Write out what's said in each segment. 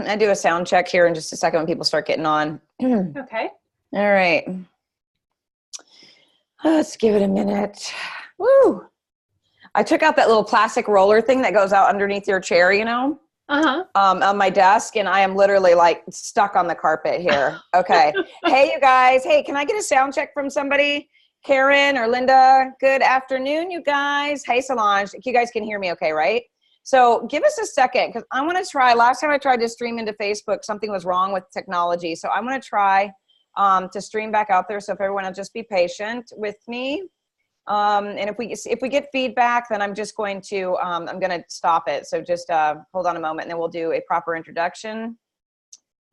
I do a sound check here in just a second when people start getting on. Okay. All right. Let's give it a minute. Woo! I took out that little plastic roller thing that goes out underneath your chair, you know, on my desk, and I am literally like stuck on the carpet here. Okay. Hey, you guys. Hey, can I get a sound check from somebody? Karen or Linda? Good afternoon, you guys. Hey, Solange. You guys can hear me okay, right? So give us a second because I want to try. Last time I tried to stream into Facebook, something was wrong with technology. So I'm going to try to stream back out there. So if everyone will just be patient with me. And if we get feedback, then I'm just going to I'm going to stop it. So just hold on a moment, and then we'll do a proper introduction.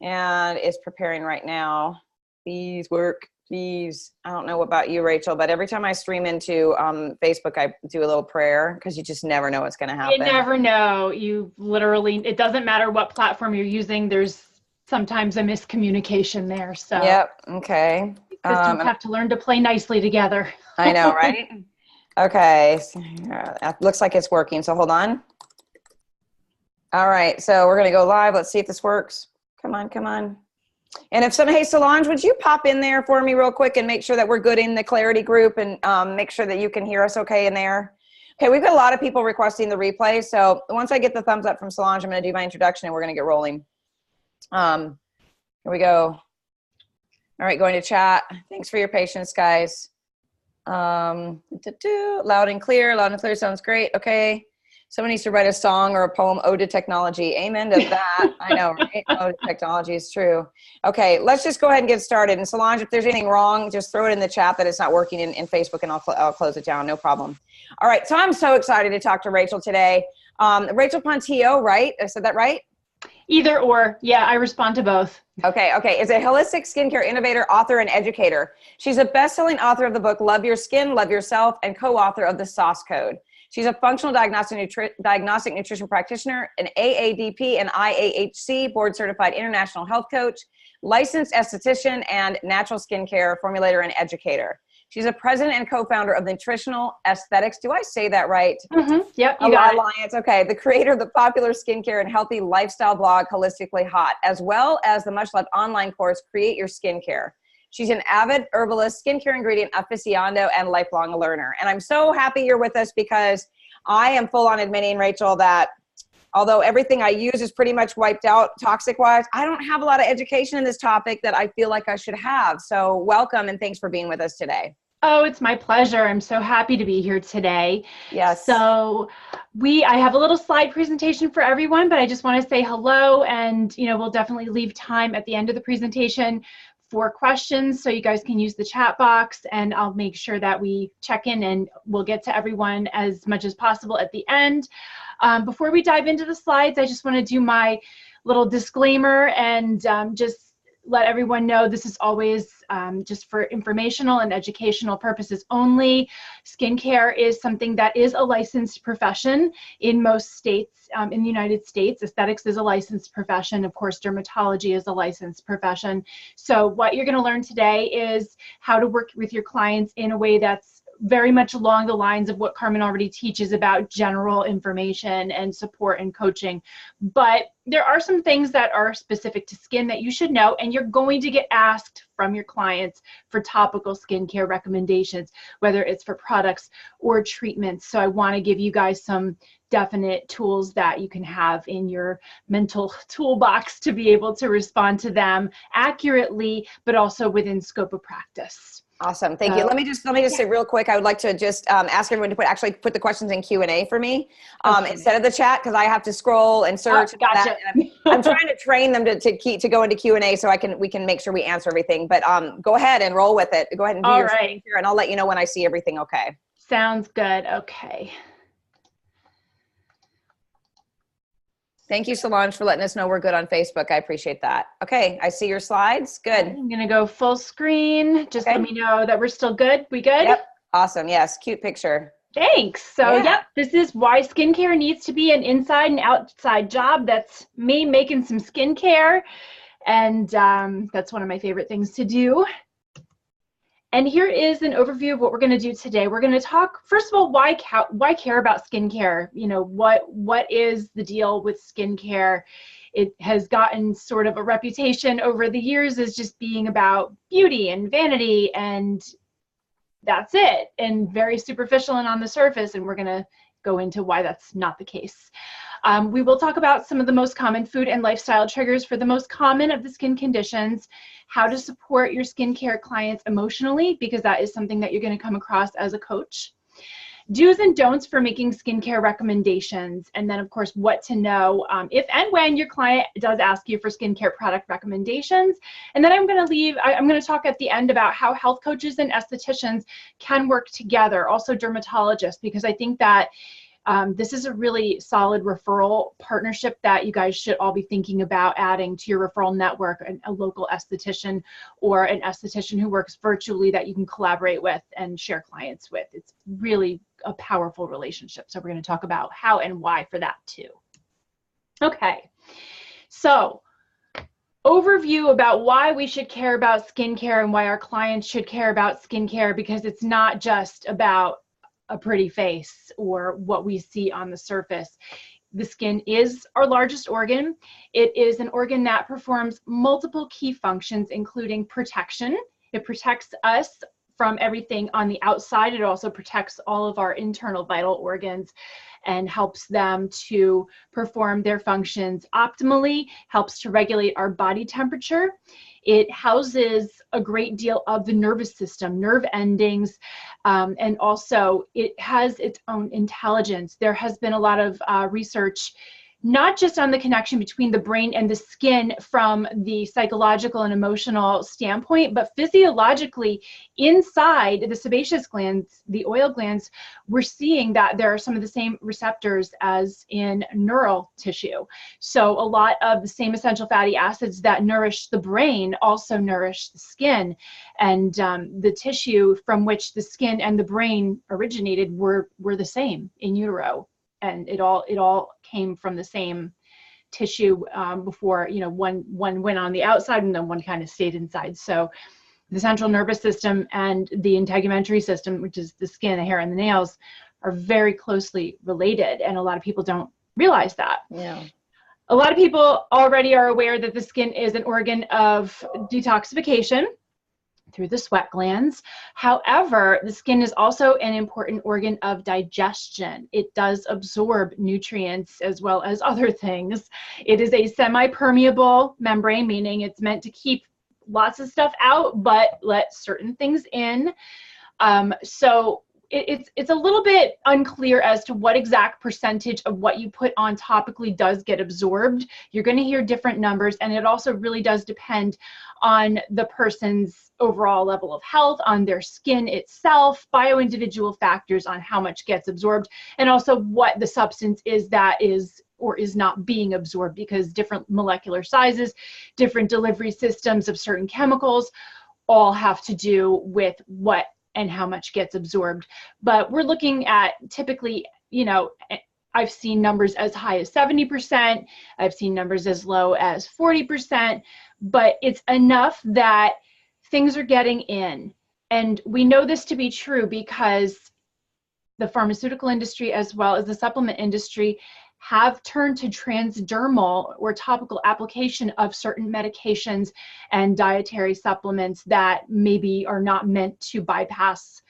And it's preparing right now. Please work. Please. I don't know about you, Rachel, but every time I stream into Facebook, I do a little prayer because you just never know what's going to happen. You never know. You literally, it doesn't matter what platform you're using. There's sometimes a miscommunication there. So yep. Okay. Systems have to learn to play nicely together. I know, right? Okay. So, it looks like it's working. So hold on. All right. So we're going to go live. Let's see if this works. Come on, come on. And if hey, Solange, would you pop in there for me real quick and make sure that we're good in the Clarity group and make sure that you can hear us okay in there? Okay, we've got a lot of people requesting the replay. So once I get the thumbs up from Solange, I'm going to do my introduction and we're going to get rolling. Here we go. All right, going to chat. Thanks for your patience, guys. Loud and clear. Loud and clear sounds great. Okay. Someone needs to write a song or a poem, Ode to Technology. Amen to that. I know, right? Ode to Technology is true. Okay, let's just go ahead and get started. And Solange, if there's anything wrong, just throw it in the chat that it's not working in Facebook, and I'll close it down. No problem. All right, so I'm so excited to talk to Rachel today. Rachel Pontillo, right? I said that right? Either or. Yeah, I respond to both. Okay. Is a holistic skincare innovator, author, and educator. She's a best-selling author of the book Love Your Skin, Love Yourself, and co-author of The Sauce Code. She's a functional diagnostic nutrition practitioner, an AADP and IAHC board-certified international health coach, licensed esthetician, and natural skincare formulator and educator. She's a president and co-founder of Nutritional Aesthetics. Do I say that right? Mm-hmm. Yep, you got it. Alliance. Okay, the creator of the popular skincare and healthy lifestyle blog, Holistically Hot, as well as the much-loved online course, Create Your Skincare. She's an avid herbalist, skincare ingredient aficionado, and lifelong learner. And I'm so happy you're with us because I am full on admitting, Rachel, that although everything I use is pretty much wiped out toxic-wise, I don't have a lot of education in this topic that I feel like I should have. So welcome and thanks for being with us today. Oh, it's my pleasure. I'm so happy to be here today. Yes. So I have a little slide presentation for everyone, but I just want to say hello, and we'll definitely leave time at the end of the presentation for questions, so you guys can use the chat box, and I'll make sure that we check in and we'll get to everyone as much as possible at the end. Before we dive into the slides, I just want to do my little disclaimer and just let everyone know this is always just for informational and educational purposes only. Skincare is something that is a licensed profession in most states in the United States. Aesthetics is a licensed profession. Of course, dermatology is a licensed profession. So what you're going to learn today is how to work with your clients in a way that's very much along the lines of what Carmen already teaches about general information and support and coaching. But there are some things that are specific to skin that you should know, and you're going to get asked from your clients for topical skincare recommendations, whether it's for products or treatments. So I want to give you guys some definite tools that you can have in your mental toolbox to be able to respond to them accurately, but also within scope of practice. Awesome. Thank you. Let me just say real quick, I would like to just ask everyone to actually put the questions in Q&A for me instead of the chat, because I have to scroll and search. Gotcha. I'm trying to train them to go into Q&A so we can make sure we answer everything. But go ahead and roll with it. Go ahead and do your screen share, and I'll let you know when I see everything okay. Sounds good. Okay. Thank you, Solange, for letting us know we're good on Facebook. I appreciate that. Okay, I see your slides. Good. I'm going to go full screen. Just let me know that we're still good. We good? Yep. Awesome. Yes. Cute picture. Thanks. So, yep, this is why skincare needs to be an inside and outside job. That's me making some skincare. And that's one of my favorite things to do. And here is an overview of what we're going to do today. We're going to talk, first of all, why care about skincare? What is the deal with skincare? it has gotten sort of a reputation over the years as just being about beauty and vanity, and that's it, and very superficial and on the surface, and we're going to go into why that's not the case. We will talk about some of the most common food and lifestyle triggers for the most common of the skin conditions, how to support your skincare clients emotionally, because that is something that you're going to come across as a coach. Do's and don'ts for making skincare recommendations, and then of course what to know if and when your client does ask you for skincare product recommendations. And then I'm going to talk at the end about how health coaches and estheticians can work together, also dermatologists, because I think that this is a really solid referral partnership that you guys should all be thinking about adding to your referral network, a local esthetician or an esthetician who works virtually that you can collaborate with and share clients with. It's really a powerful relationship. So we're going to talk about how and why for that too. Okay, so overview about why we should care about skincare and why our clients should care about skincare, because it's not just about a pretty face or what we see on the surface. The skin is our largest organ. It is an organ that performs multiple key functions, including protection. It protects us from everything on the outside. It also protects all of our internal vital organs and helps them to perform their functions optimally, helps to regulate our body temperature. It houses a great deal of the nervous system, nerve endings, and also it has its own intelligence. There has been a lot of research, not just on the connection between the brain and the skin from the psychological and emotional standpoint, but physiologically inside the sebaceous glands, the oil glands, we're seeing that there are some of the same receptors as in neural tissue. So a lot of the same essential fatty acids that nourish the brain also nourish the skin. And the tissue from which the skin and the brain originated were the same in utero. And it all came from the same tissue before, one went on the outside and then one kind of stayed inside. So the central nervous system and the integumentary system, which is the skin, the hair, and the nails, are very closely related. And a lot of people don't realize that. Yeah. A lot of people already are aware that the skin is an organ of detoxification through the sweat glands. However, the skin is also an important organ of digestion. It does absorb nutrients as well as other things. It is a semi-permeable membrane, meaning it's meant to keep lots of stuff out, but let certain things in. So it's a little bit unclear as to what exact percentage of what you put on topically does get absorbed. You're going to hear different numbers, and it also really does depend on the person's overall level of health, on their skin itself, bio-individual factors on how much gets absorbed, and also what the substance is that is or is not being absorbed, because different molecular sizes, different delivery systems of certain chemicals all have to do with what and how much gets absorbed. But we're looking at typically, I've seen numbers as high as 70%. I've seen numbers as low as 40%, but it's enough that things are getting in. And we know this to be true because the pharmaceutical industry as well as the supplement industry have turned to transdermal or topical application of certain medications and dietary supplements that maybe are not meant to bypass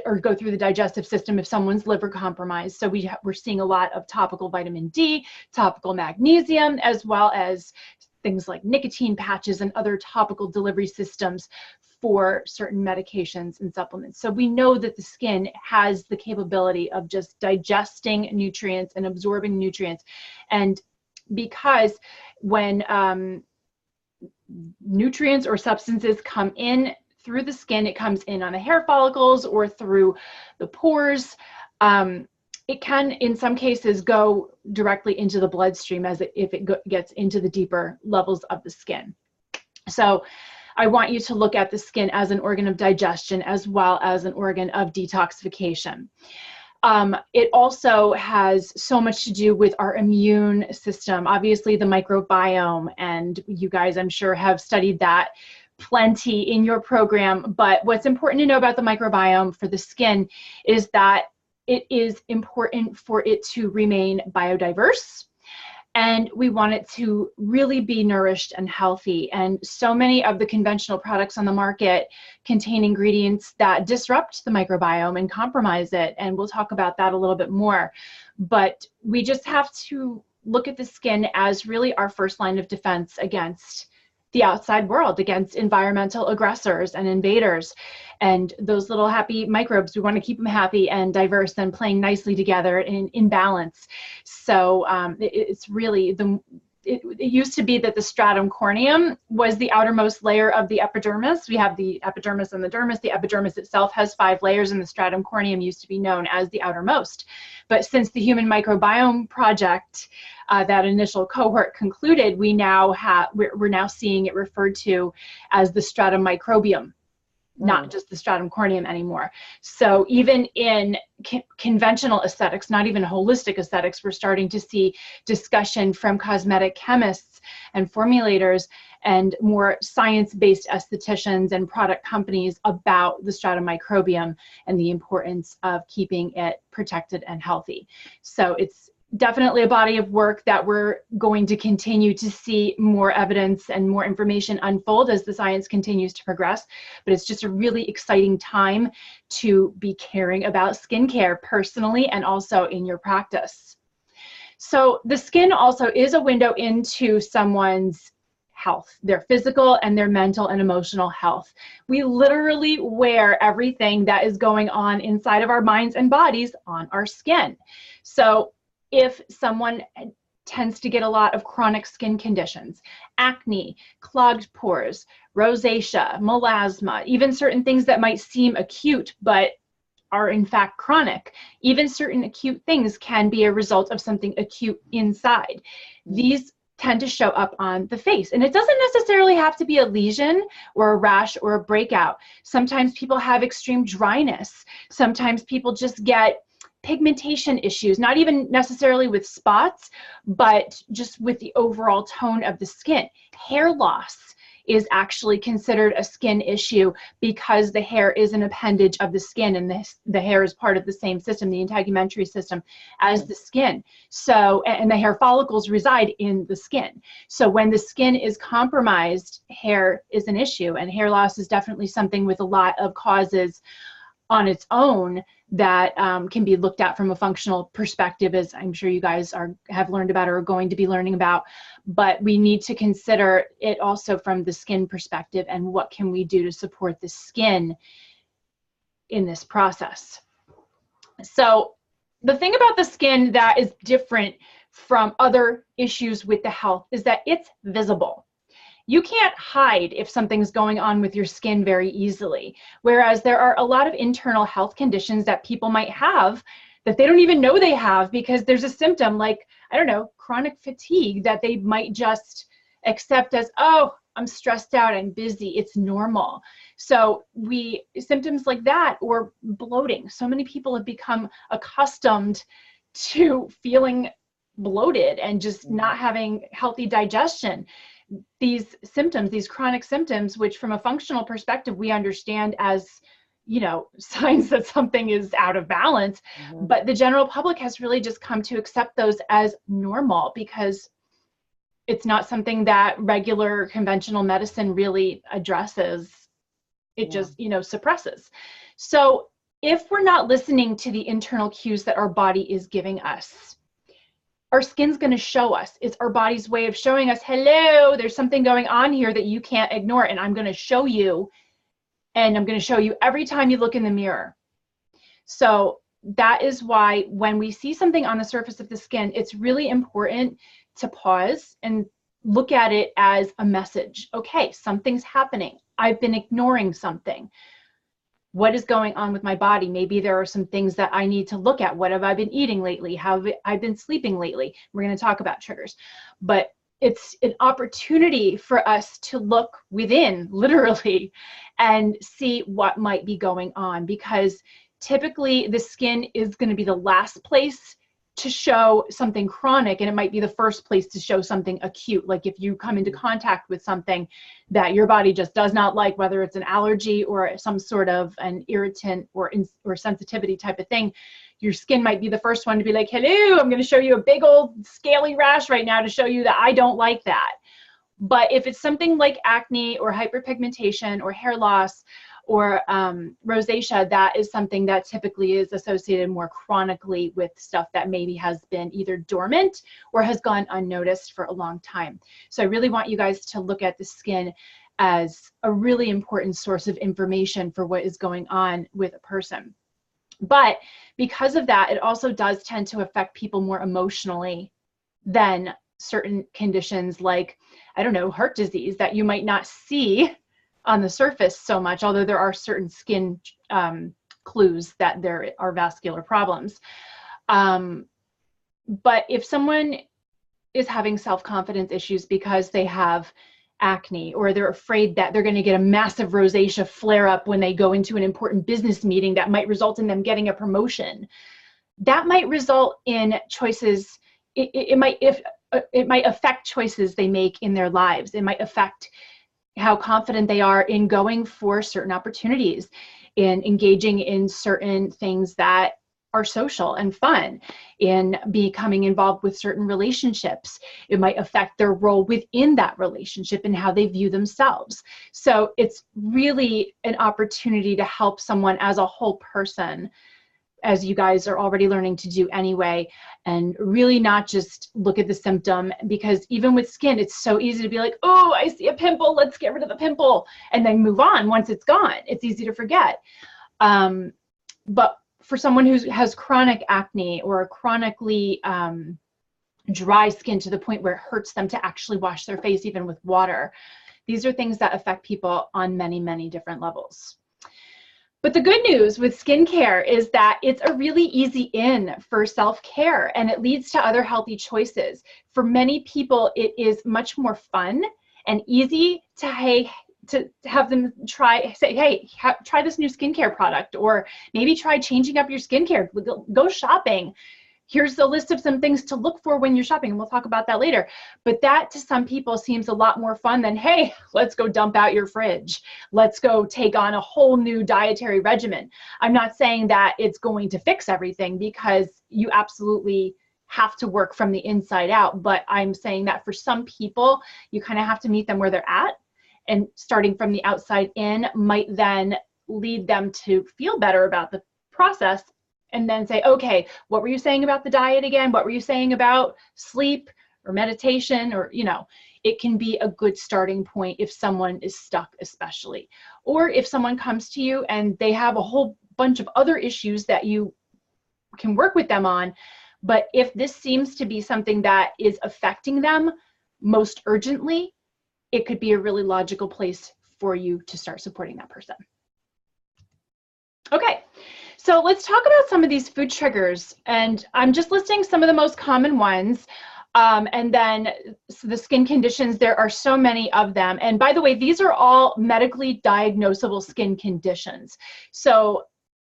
or go through the digestive system if someone's liver compromised. So we're seeing a lot of topical vitamin D, topical magnesium, as well as things like nicotine patches and other topical delivery systems for certain medications and supplements. So we know that the skin has the capability of just digesting nutrients and absorbing nutrients. And because when nutrients or substances come in through the skin, it comes in on the hair follicles or through the pores. It can, in some cases, go directly into the bloodstream if it gets into the deeper levels of the skin. So I want you to look at the skin as an organ of digestion as well as an organ of detoxification. It also has so much to do with our immune system, obviously the microbiome, and you guys, I'm sure, have studied that plenty in your program. But what's important to know about the microbiome for the skin is that it is important for it to remain biodiverse. and we want it to really be nourished and healthy. And so many of the conventional products on the market contain ingredients that disrupt the microbiome and compromise it. And we'll talk about that a little bit more. But we just have to look at the skin as really our first line of defense against the outside world, against environmental aggressors and invaders. And those little happy microbes, we want to keep them happy and diverse and playing nicely together in balance. So it's really it used to be that the stratum corneum was the outermost layer of the epidermis. We have the epidermis and the dermis. The epidermis itself has 5 layers, and the stratum corneum used to be known as the outermost. But since the Human Microbiome Project, that initial cohort concluded, we're now seeing it referred to as the stratum microbium, not just the stratum corneum anymore. So even in conventional aesthetics, not even holistic aesthetics, we're starting to see discussion from cosmetic chemists and formulators and more science-based estheticians and product companies about the stratum microbiome and the importance of keeping it protected and healthy. So it's definitely a body of work that we're going to continue to see more evidence and more information unfold as the science continues to progress. But it's just a really exciting time to be caring about skincare personally and also in your practice. So the skin also is a window into someone's health, their physical and their mental and emotional health. We literally wear everything that is going on inside of our minds and bodies on our skin. So if someone tends to get a lot of chronic skin conditions, acne, clogged pores, rosacea, melasma, even certain things that might seem acute but are in fact chronic, even certain acute things can be a result of something acute inside. These tend to show up on the face. And it doesn't necessarily have to be a lesion or a rash or a breakout. Sometimes people have extreme dryness. Sometimes people just get pigmentation issues, not even necessarily with spots, but just with the overall tone of the skin. Hair loss is actually considered a skin issue because the hair is an appendage of the skin, and the hair is part of the same system, the integumentary system, as the skin. So, and the hair follicles reside in the skin. So when the skin is compromised, hair is an issue, and hair loss is definitely something with a lot of causes on its own that can be looked at from a functional perspective, as I'm sure you guys have learned about or are going to be learning about. But we need to consider it also from the skin perspective, and what can we do to support the skin in this process. So the thing about the skin that is different from other issues with the health is that it's visible. You can't hide if something's going on with your skin very easily. Whereas there are a lot of internal health conditions that people might have that they don't even know they have, because there's a symptom like, I don't know, chronic fatigue that they might just accept as, oh, I'm stressed out, I'm busy, it's normal. So symptoms like that, or bloating. So many people have become accustomed to feeling bloated and just not having healthy digestion. These symptoms, these chronic symptoms, which from a functional perspective, we understand as, signs that something is out of balance, but the general public has really just come to accept those as normal, because it's not something that regular conventional medicine really addresses. It just, suppresses. So if we're not listening to the internal cues that our body is giving us, our skin's going to show us. It's our body's way of showing us, hello, there's something going on here that you can't ignore, and I'm going to show you, and I'm going to show you every time you look in the mirror. So that is why when we see something on the surface of the skin, it's really important to pause and look at it as a message. Okay, something's happening. I've been ignoring something. What is going on with my body? Maybe there are some things that I need to look at. What have I been eating lately? How have I been sleeping lately? We're going to talk about triggers, but it's an opportunity for us to look within, literally, and see what might be going on, because typically the skin is going to be the last place to show something chronic, and it might be the first place to show something acute. Like if you come into contact with something that your body just does not like, whether it's an allergy or some sort of an irritant or sensitivity type of thing, your skin might be the first one to be like, hello, I'm going to show you a big old scaly rash right now to show you that I don't like that. But if it's something like acne or hyperpigmentation or hair loss or rosacea, that is something that typically is associated more chronically with stuff that maybe has been either dormant or has gone unnoticed for a long time. So I really want you guys to look at the skin as a really important source of information for what is going on with a person. But because of that, it also does tend to affect people more emotionally than certain conditions like, I don't know, heart disease that you might not see on the surface so much, although there are certain skin clues that there are vascular problems. But if someone is having self-confidence issues because they have acne, or they're afraid that they're going to get a massive rosacea flare up when they go into an important business meeting that might result in them getting a promotion, that might result in choices. It might affect choices they make in their lives. It might affect how confident they are in going for certain opportunities, in engaging in certain things that are social and fun, in becoming involved with certain relationships. It might affect their role within that relationship and how they view themselves. So it's really an opportunity to help someone as a whole person, as you guys are already learning to do anyway, and really not just look at the symptom, because even with skin, it's so easy to be like, oh, I see a pimple, let's get rid of the pimple, and then move on once it's gone. It's easy to forget. But for someone who has chronic acne or chronically dry skin to the point where it hurts them to actually wash their face even with water, these are things that affect people on many, many different levels. But the good news with skincare is that it's a really easy in for self-care, and it leads to other healthy choices. For many people, it is much more fun and easy to have them say, hey, try this new skincare product, or maybe try changing up your skincare, go shopping. Here's the list of some things to look for when you're shopping, and we'll talk about that later. But that to some people seems a lot more fun than, hey, let's go dump out your fridge. Let's go take on a whole new dietary regimen. I'm not saying that it's going to fix everything, because you absolutely have to work from the inside out. But I'm saying that for some people, you kind of have to meet them where they're at, and starting from the outside in might then lead them to feel better about the process, and then say, okay, what were you saying about the diet again? What were you saying about sleep or meditation? Or, you know, it can be a good starting point if someone is stuck, especially. Or if someone comes to you and they have a whole bunch of other issues that you can work with them on. But if this seems to be something that is affecting them most urgently, it could be a really logical place for you to start supporting that person. Okay, so let's talk about some of these food triggers, and I'm just listing some of the most common ones. And then the skin conditions, there are so many of them. And by the way, these are all medically diagnosable skin conditions. So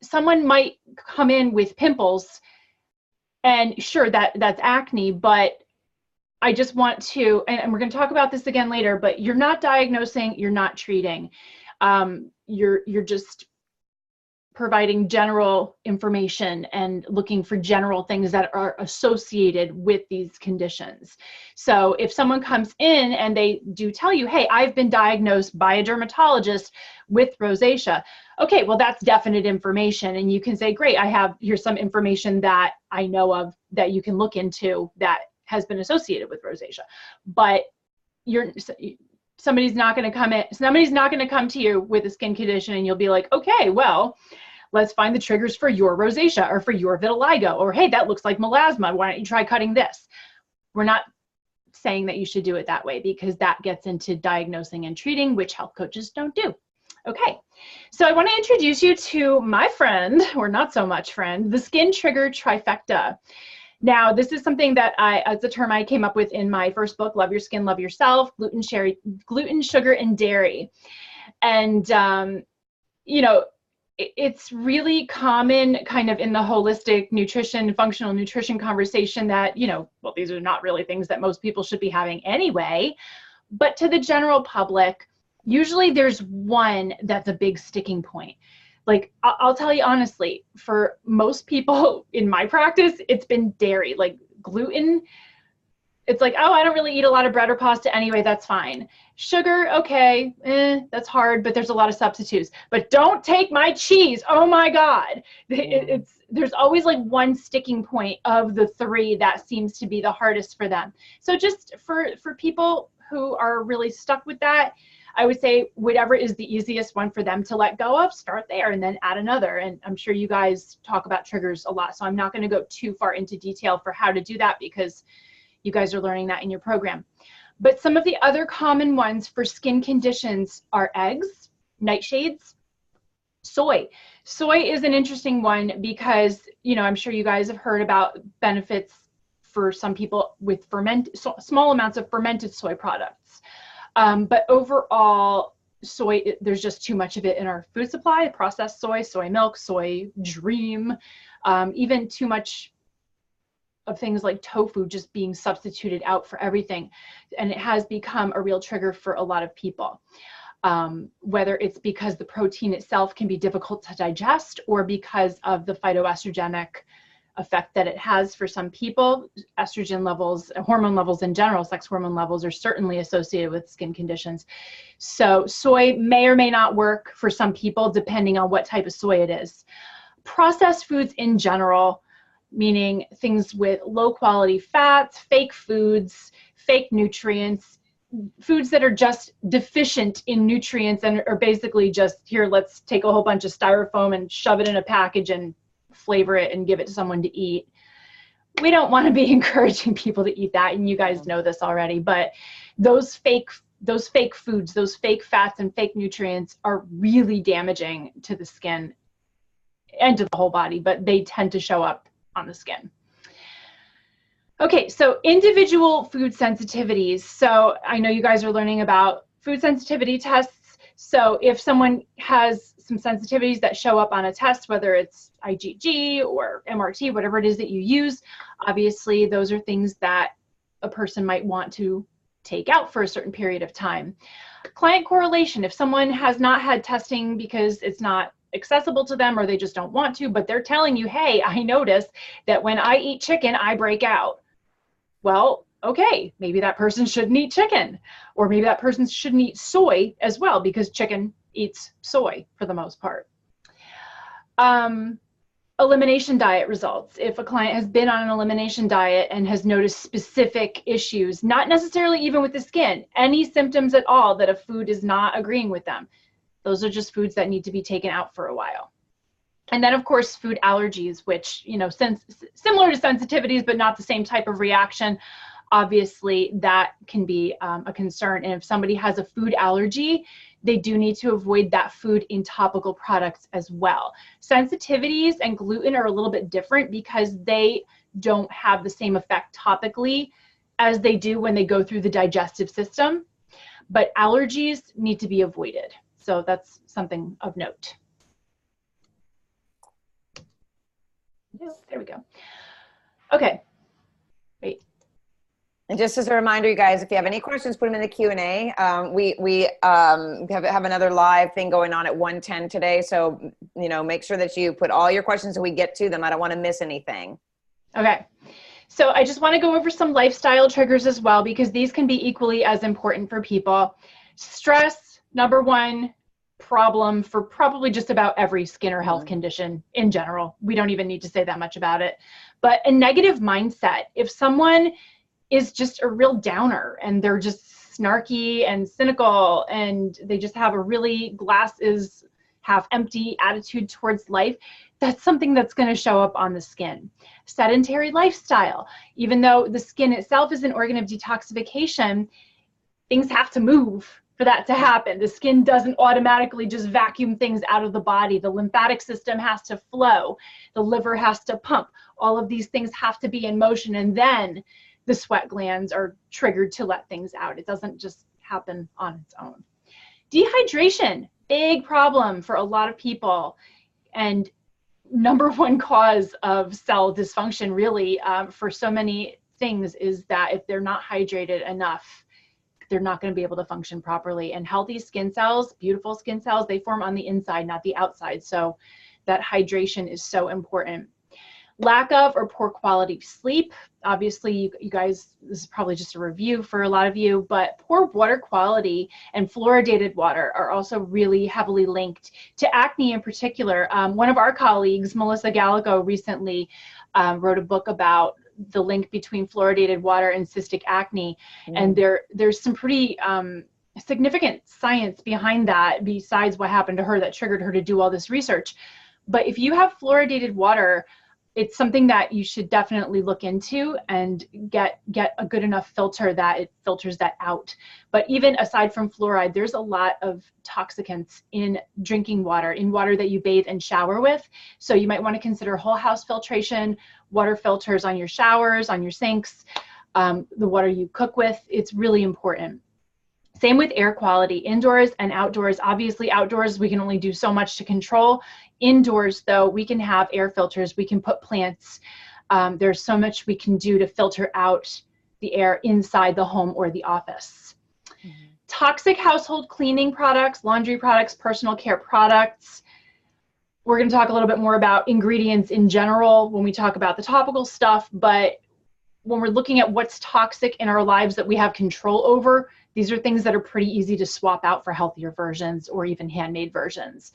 someone might come in with pimples, and sure, that's acne, but I just want to, and we're going to talk about this again later, but you're not diagnosing, you're not treating. You're just providing general information and looking for general things that are associated with these conditions. So if someone comes in and they do tell you, hey, I've been diagnosed by a dermatologist with rosacea. Okay, well, that's definite information. And you can say, great, here's some information that I know of that you can look into that has been associated with rosacea. But somebody's not going to come to you with a skin condition and you'll be like, okay, well, let's find the triggers for your rosacea or for your vitiligo, or hey, that looks like melasma, why don't you try cutting this? We're not saying that you should do it that way, because that gets into diagnosing and treating, which health coaches don't do. Okay, so I want to introduce you to my friend, or not so much friend, the skin trigger trifecta. Now, this is something that it's a term I came up with in my first book, Love Your Skin, Love Yourself, Gluten, Sugar, and Dairy. And, you know, it's really common kind of in the holistic nutrition, functional nutrition conversation that, you know, well, these are not really things that most people should be having anyway. But to the general public, usually there's one that's a big sticking point. Like, I'll tell you honestly, for most people in my practice, it's been dairy. Like gluten, it's like, oh, I don't really eat a lot of bread or pasta anyway, that's fine. Sugar, okay, that's hard, but there's a lot of substitutes. But don't take my cheese, oh my God. There's always like one sticking point of the three that seems to be the hardest for them. So just for people who are really stuck with that, I would say whatever is the easiest one for them to let go of, start there and then add another. And I'm sure you guys talk about triggers a lot, so I'm not going to go too far into detail for how to do that because you guys are learning that in your program. But some of the other common ones for skin conditions are eggs, nightshades, soy. Soy is an interesting one because, you know, I'm sure you guys have heard about benefits for some people with small amounts of fermented soy products. But overall, soy, there's just too much of it in our food supply. Processed soy, soy milk, soy dream, even too much of things like tofu just being substituted out for everything. And it has become a real trigger for a lot of people. Whether it's because the protein itself can be difficult to digest or because of the phytoestrogenic effect that it has for some people. Estrogen levels, hormone levels in general, sex hormone levels are certainly associated with skin conditions. So soy may or may not work for some people depending on what type of soy it is. Processed foods in general, meaning things with low quality fats, fake foods, fake nutrients, foods that are just deficient in nutrients and are basically just, here, let's take a whole bunch of styrofoam and shove it in a package and flavor it and give it to someone to eat. We don't want to be encouraging people to eat that, and you guys know this already, but those fake foods, those fake fats and fake nutrients are really damaging to the skin and to the whole body, but they tend to show up on the skin. Okay, so individual food sensitivities. So I know you guys are learning about food sensitivity tests. So if someone has some sensitivities that show up on a test, whether it's IgG or MRT, whatever it is that you use, obviously those are things that a person might want to take out for a certain period of time. Client correlation, if someone has not had testing because it's not accessible to them or they just don't want to, but they're telling you, hey, I noticed that when I eat chicken, I break out. Well, okay, maybe that person shouldn't eat chicken, or maybe that person shouldn't eat soy as well because chicken eats soy for the most part. Elimination diet results. If a client has been on an elimination diet and has noticed specific issues, not necessarily even with the skin, any symptoms at all that a food is not agreeing with them, those are just foods that need to be taken out for a while. And then, of course, food allergies, which, you know, similar to sensitivities, but not the same type of reaction. Obviously, that can be a concern. And if somebody has a food allergy, they do need to avoid that food in topical products as well. Sensitivities and gluten are a little bit different because they don't have the same effect topically as they do when they go through the digestive system. But allergies need to be avoided. So that's something of note. There we go. Okay. Wait. And just as a reminder, you guys, if you have any questions, put them in the Q&A. We have another live thing going on at 1:10 today. So, you know, make sure that you put all your questions so we get to them. I don't want to miss anything. Okay. So I just want to go over some lifestyle triggers as well, because these can be equally as important for people. Stress, number one problem for probably just about every skin or health condition in general. We don't even need to say that much about it. But a negative mindset, if someone is just a real downer and they're just snarky and cynical and they just have a really glass is half empty attitude towards life, that's something that's going to show up on the skin. Sedentary lifestyle, even though the skin itself is an organ of detoxification, things have to move for that to happen. The skin doesn't automatically just vacuum things out of the body. The lymphatic system has to flow. The liver has to pump. All of these things have to be in motion, and then the sweat glands are triggered to let things out. It doesn't just happen on its own. Dehydration, big problem for a lot of people, and number one cause of cell dysfunction really for so many things is that if they're not hydrated enough, they're not going to be able to function properly. And healthy skin cells, beautiful skin cells, they form on the inside, not the outside. So that hydration is so important. Lack of or poor quality sleep. Obviously, you guys, this is probably just a review for a lot of you, but poor water quality and fluoridated water are also really heavily linked to acne in particular. One of our colleagues, Melissa Gallego, recently wrote a book about the link between fluoridated water and cystic acne. And there's some pretty significant science behind that, besides what happened to her that triggered her to do all this research. But if you have fluoridated water, it's something that you should definitely look into and get a good enough filter that it filters that out. But even aside from fluoride, there's a lot of toxicants in drinking water, in water that you bathe and shower with. So you might want to consider whole house filtration, water filters on your showers, on your sinks, the water you cook with. It's really important. Same with air quality, indoors and outdoors. Obviously, outdoors, we can only do so much to control. Indoors, though, we can have air filters. We can put plants. There's so much we can do to filter out the air inside the home or the office. Toxic household cleaning products, laundry products, personal care products. We're going to talk a little bit more about ingredients in general when we talk about the topical stuff, but when we're looking at what's toxic in our lives that we have control over, these are things that are pretty easy to swap out for healthier versions or even handmade versions.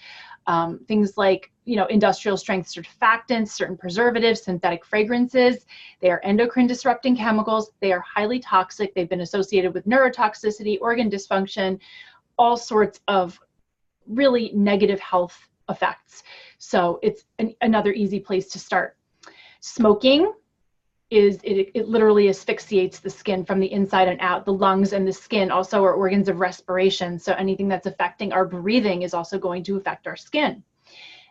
Things like, industrial strength surfactants, certain preservatives, synthetic fragrances. They are endocrine disrupting chemicals. They are highly toxic. They've been associated with neurotoxicity, organ dysfunction, all sorts of really negative health effects. So it's another easy place to start. Smoking. It literally asphyxiates the skin from the inside and out. The lungs and the skin also are organs of respiration. So anything that's affecting our breathing is also going to affect our skin.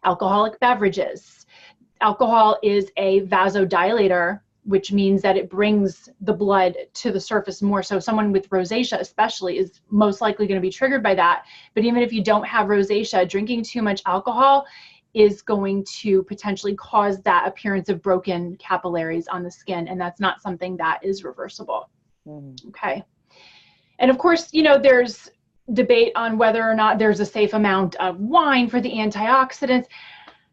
Alcoholic beverages. Alcohol is a vasodilator, which means that it brings the blood to the surface more. So someone with rosacea especially is most likely going to be triggered by that. But even if you don't have rosacea, drinking too much alcohol is going to potentially cause that appearance of broken capillaries on the skin. And that's not something that is reversible. Okay. And of course, there's debate on whether or not there's a safe amount of wine for the antioxidants.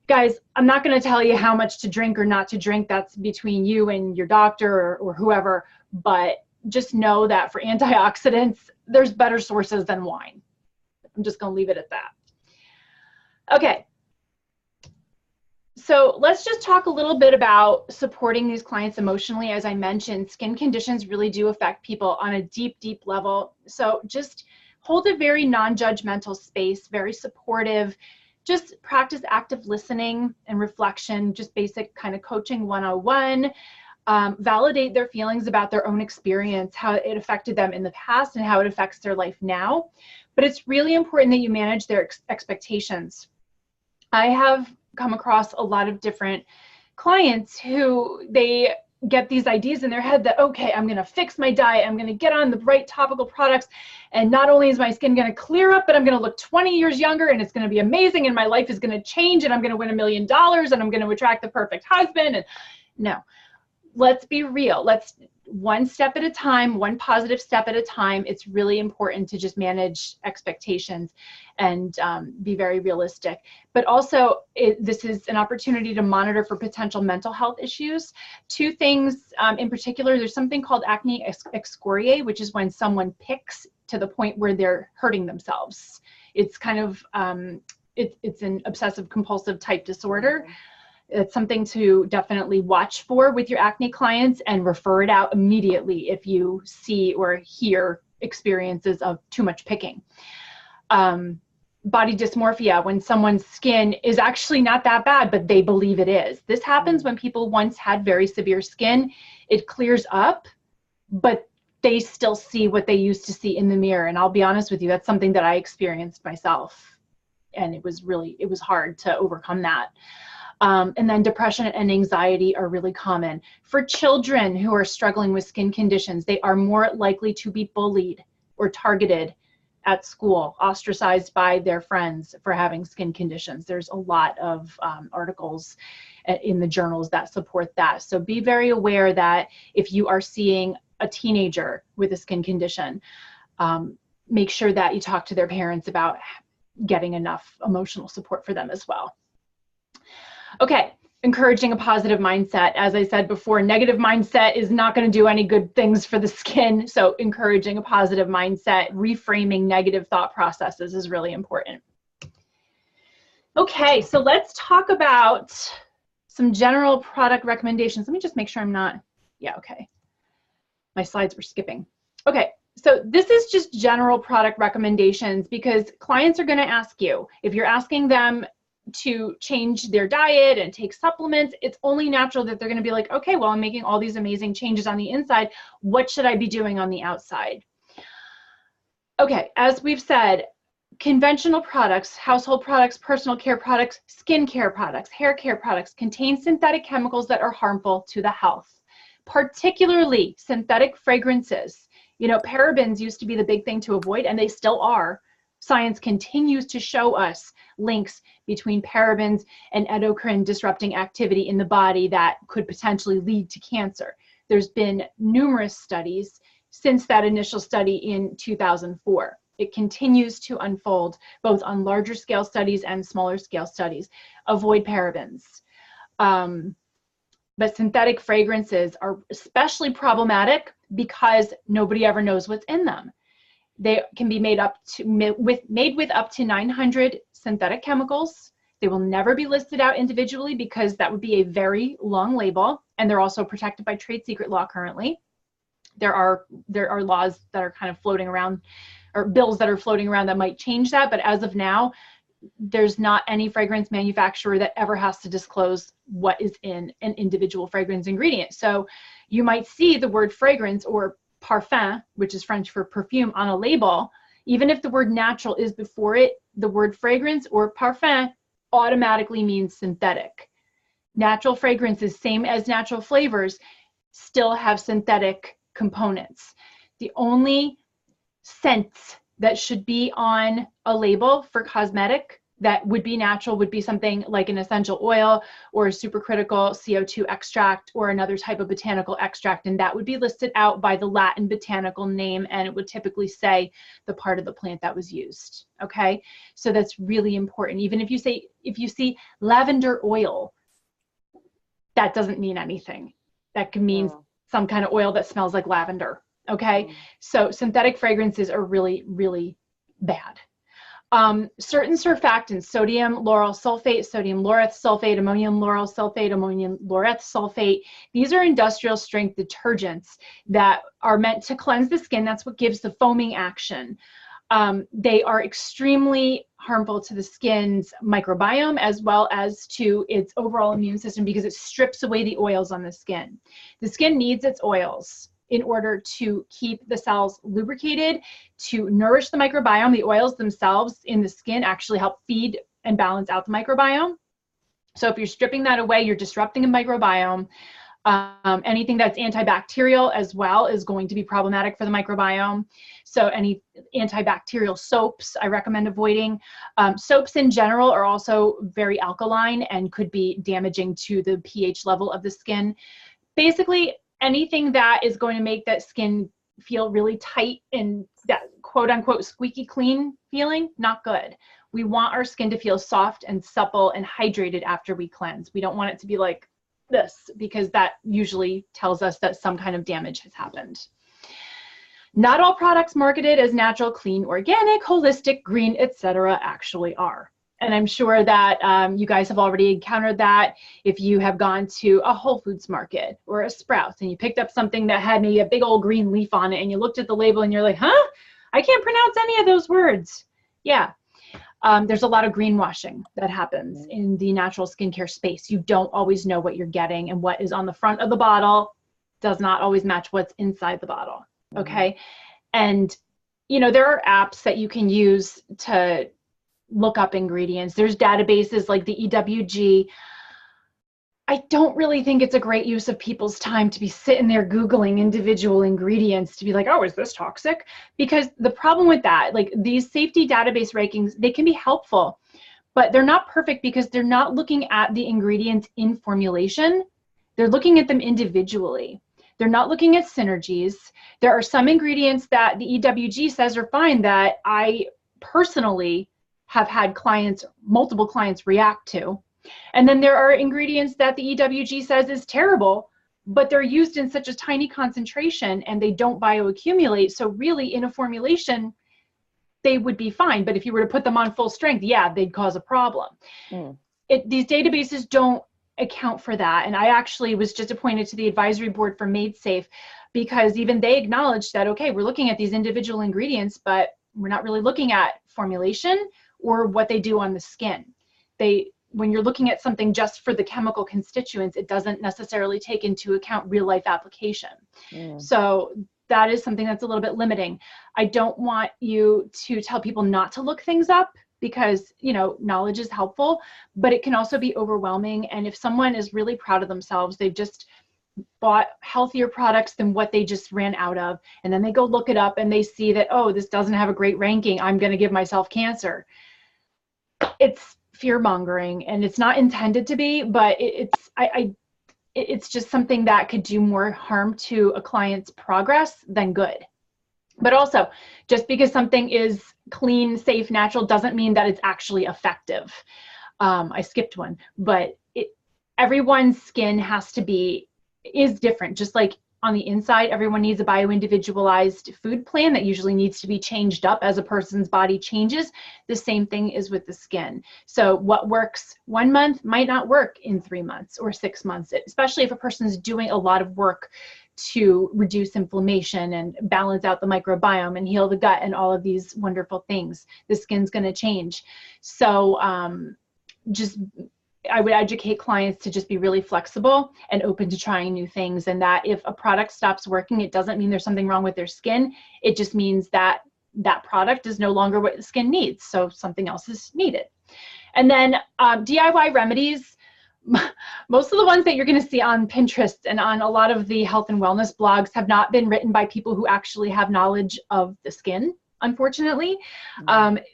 Guys, I'm not going to tell you how much to drink or not to drink. That's between you and your doctor or whoever. But just know that for antioxidants, there's better sources than wine. I'm just going to leave it at that. Okay. So let's just talk a little bit about supporting these clients emotionally. As I mentioned, skin conditions really do affect people on a deep, deep level. So just hold a very non-judgmental space, very supportive. Just practice active listening and reflection, just basic kind of coaching 101. Validate their feelings about their own experience, how it affected them in the past and how it affects their life now. But it's really important that you manage their expectations. I have come across a lot of different clients who they get these ideas in their head that, okay, I'm going to fix my diet. I'm going to get on the right topical products. And not only is my skin going to clear up, but I'm going to look 20 years younger and it's going to be amazing. And my life is going to change and I'm going to win $1 million and I'm going to attract the perfect husband. And no, let's be real. Let's one step at a time, one positive step at a time. It's really important to just manage expectations and be very realistic. But also, this is an opportunity to monitor for potential mental health issues. Two things in particular, there's something called acne excoriae, which is when someone picks to the point where they're hurting themselves. It's kind of, it's an obsessive compulsive type disorder. It's something to definitely watch for with your acne clients and refer it out immediately if you see or hear experiences of too much picking. Body dysmorphia, when someone's skin is actually not that bad, but they believe it is. This happens when people once had very severe skin. It clears up, but they still see what they used to see in the mirror. And I'll be honest with you, that's something that I experienced myself. And it was hard to overcome that. And then depression and anxiety are really common. For children who are struggling with skin conditions, they are more likely to be bullied or targeted at school, ostracized by their friends for having skin conditions. There's a lot of articles in the journals that support that. So be very aware that if you are seeing a teenager with a skin condition, make sure that you talk to their parents about getting enough emotional support for them as well. Okay, encouraging a positive mindset. As I said before, negative mindset is not going to do any good things for the skin. So encouraging a positive mindset, reframing negative thought processes is really important. Okay, so let's talk about some general product recommendations. Let me just make sure I'm not, yeah, okay. My slides were skipping. Okay, so this is just general product recommendations because clients are going to ask you. If you're asking them to change their diet and take supplements, it's only natural that they're going to be like, okay, well, I'm making all these amazing changes on the inside. What should I be doing on the outside? Okay, as we've said, conventional products, household products, personal care products, skin care products, hair care products contain synthetic chemicals that are harmful to the health, particularly synthetic fragrances. You know, parabens used to be the big thing to avoid, and they still are. Science continues to show us links between parabens and endocrine disrupting activity in the body that could potentially lead to cancer. There's been numerous studies since that initial study in 2004. It continues to unfold both on larger scale studies and smaller scale studies. Avoid parabens. But synthetic fragrances are especially problematic because nobody ever knows what's in them. They can be made with up to 900 synthetic chemicals. They will never be listed out individually because that would be a very long label, and they're also protected by trade secret law currently. There are laws that are kind of floating around, or bills that are floating around that might change that, but as of now, there's not any fragrance manufacturer that ever has to disclose what is in an individual fragrance ingredient. So you might see the word fragrance or parfum, which is French for perfume, on a label. Even if the word natural is before it, the word fragrance or parfum automatically means synthetic. Natural fragrances, same as natural flavors, still have synthetic components. The only scents that should be on a label for cosmetic that would be natural would be something like an essential oil or a supercritical CO2 extract or another type of botanical extract, and that would be listed out by the Latin botanical name, and it would typically say the part of the plant that was used. Okay, so that's really important. Even if you see lavender oil, that doesn't mean anything. That can mean some kind of oil that smells like lavender. Okay, so synthetic fragrances are really, really bad. Certain surfactants, sodium lauryl sulfate, sodium laureth sulfate, ammonium lauryl sulfate, ammonium laureth sulfate, these are industrial strength detergents that are meant to cleanse the skin. That's what gives the foaming action. They are extremely harmful to the skin's microbiome as well as to its overall immune system because it strips away the oils on the skin. The skin needs its oils in order to keep the cells lubricated, to nourish the microbiome. The oils themselves in the skin actually help feed and balance out the microbiome. So if you're stripping that away, you're disrupting a microbiome. Anything that's antibacterial as well is going to be problematic for the microbiome. So any antibacterial soaps I recommend avoiding. Soaps in general are also very alkaline and could be damaging to the pH level of the skin. Basically, anything that is going to make that skin feel really tight and that quote unquote squeaky clean feeling, not good. We want our skin to feel soft and supple and hydrated after we cleanse. We don't want it to be like this because that usually tells us that some kind of damage has happened. Not all products marketed as natural, clean, organic, holistic, green, etc. actually are. And I'm sure that you guys have already encountered that if you have gone to a Whole Foods market or a Sprouts and you picked up something that had maybe a big old green leaf on it and you looked at the label and you're like, huh? I can't pronounce any of those words. Yeah. There's a lot of greenwashing that happens in the natural skincare space. You don't always know what you're getting, and what is on the front of the bottle does not always match what's inside the bottle. Okay. And, you know, there are apps that you can use to look up ingredients. There's databases like the EWG. I don't really think it's a great use of people's time to be sitting there Googling individual ingredients to be like, oh, is this toxic? Because the problem with that, like these safety database rankings, they can be helpful, but they're not perfect because they're not looking at the ingredients in formulation. They're looking at them individually. They're not looking at synergies. There are some ingredients that the EWG says are fine that I personally have had multiple clients react to. And then there are ingredients that the EWG says is terrible, but they're used in such a tiny concentration and they don't bioaccumulate. So really in a formulation, they would be fine. But if you were to put them on full strength, yeah, they'd cause a problem. These databases don't account for that. And I actually was just appointed to the advisory board for MadeSafe because even they acknowledged that, okay, we're looking at these individual ingredients, but we're not really looking at formulation or what they do on the skin. When you're looking at something just for the chemical constituents, it doesn't necessarily take into account real life application. So that is something that's a little bit limiting. I don't want you to tell people not to look things up because, you know, knowledge is helpful, but it can also be overwhelming. And if someone is really proud of themselves, they've just bought healthier products than what they just ran out of, and then they go look it up and they see that, oh, this doesn't have a great ranking, I'm going to give myself cancer. It's fear mongering, and it's not intended to be, but it's just something that could do more harm to a client's progress than good. But also, just because something is clean, safe, natural doesn't mean that it's actually effective. I skipped one, but everyone's skin is different. Just like on the inside, everyone needs a bio-individualized food plan that usually needs to be changed up as a person's body changes. The same thing is with the skin. So what works 1 month might not work in 3 months or 6 months, especially if a person's doing a lot of work to reduce inflammation and balance out the microbiome and heal the gut and all of these wonderful things. The skin's going to change. So I would educate clients to just be really flexible and open to trying new things, and that if a product stops working, it doesn't mean there's something wrong with their skin. It just means that that product is no longer what the skin needs, so something else is needed. And then DIY remedies, most of the ones that you're going to see on Pinterest and on a lot of the health and wellness blogs have not been written by people who actually have knowledge of the skin. Unfortunately,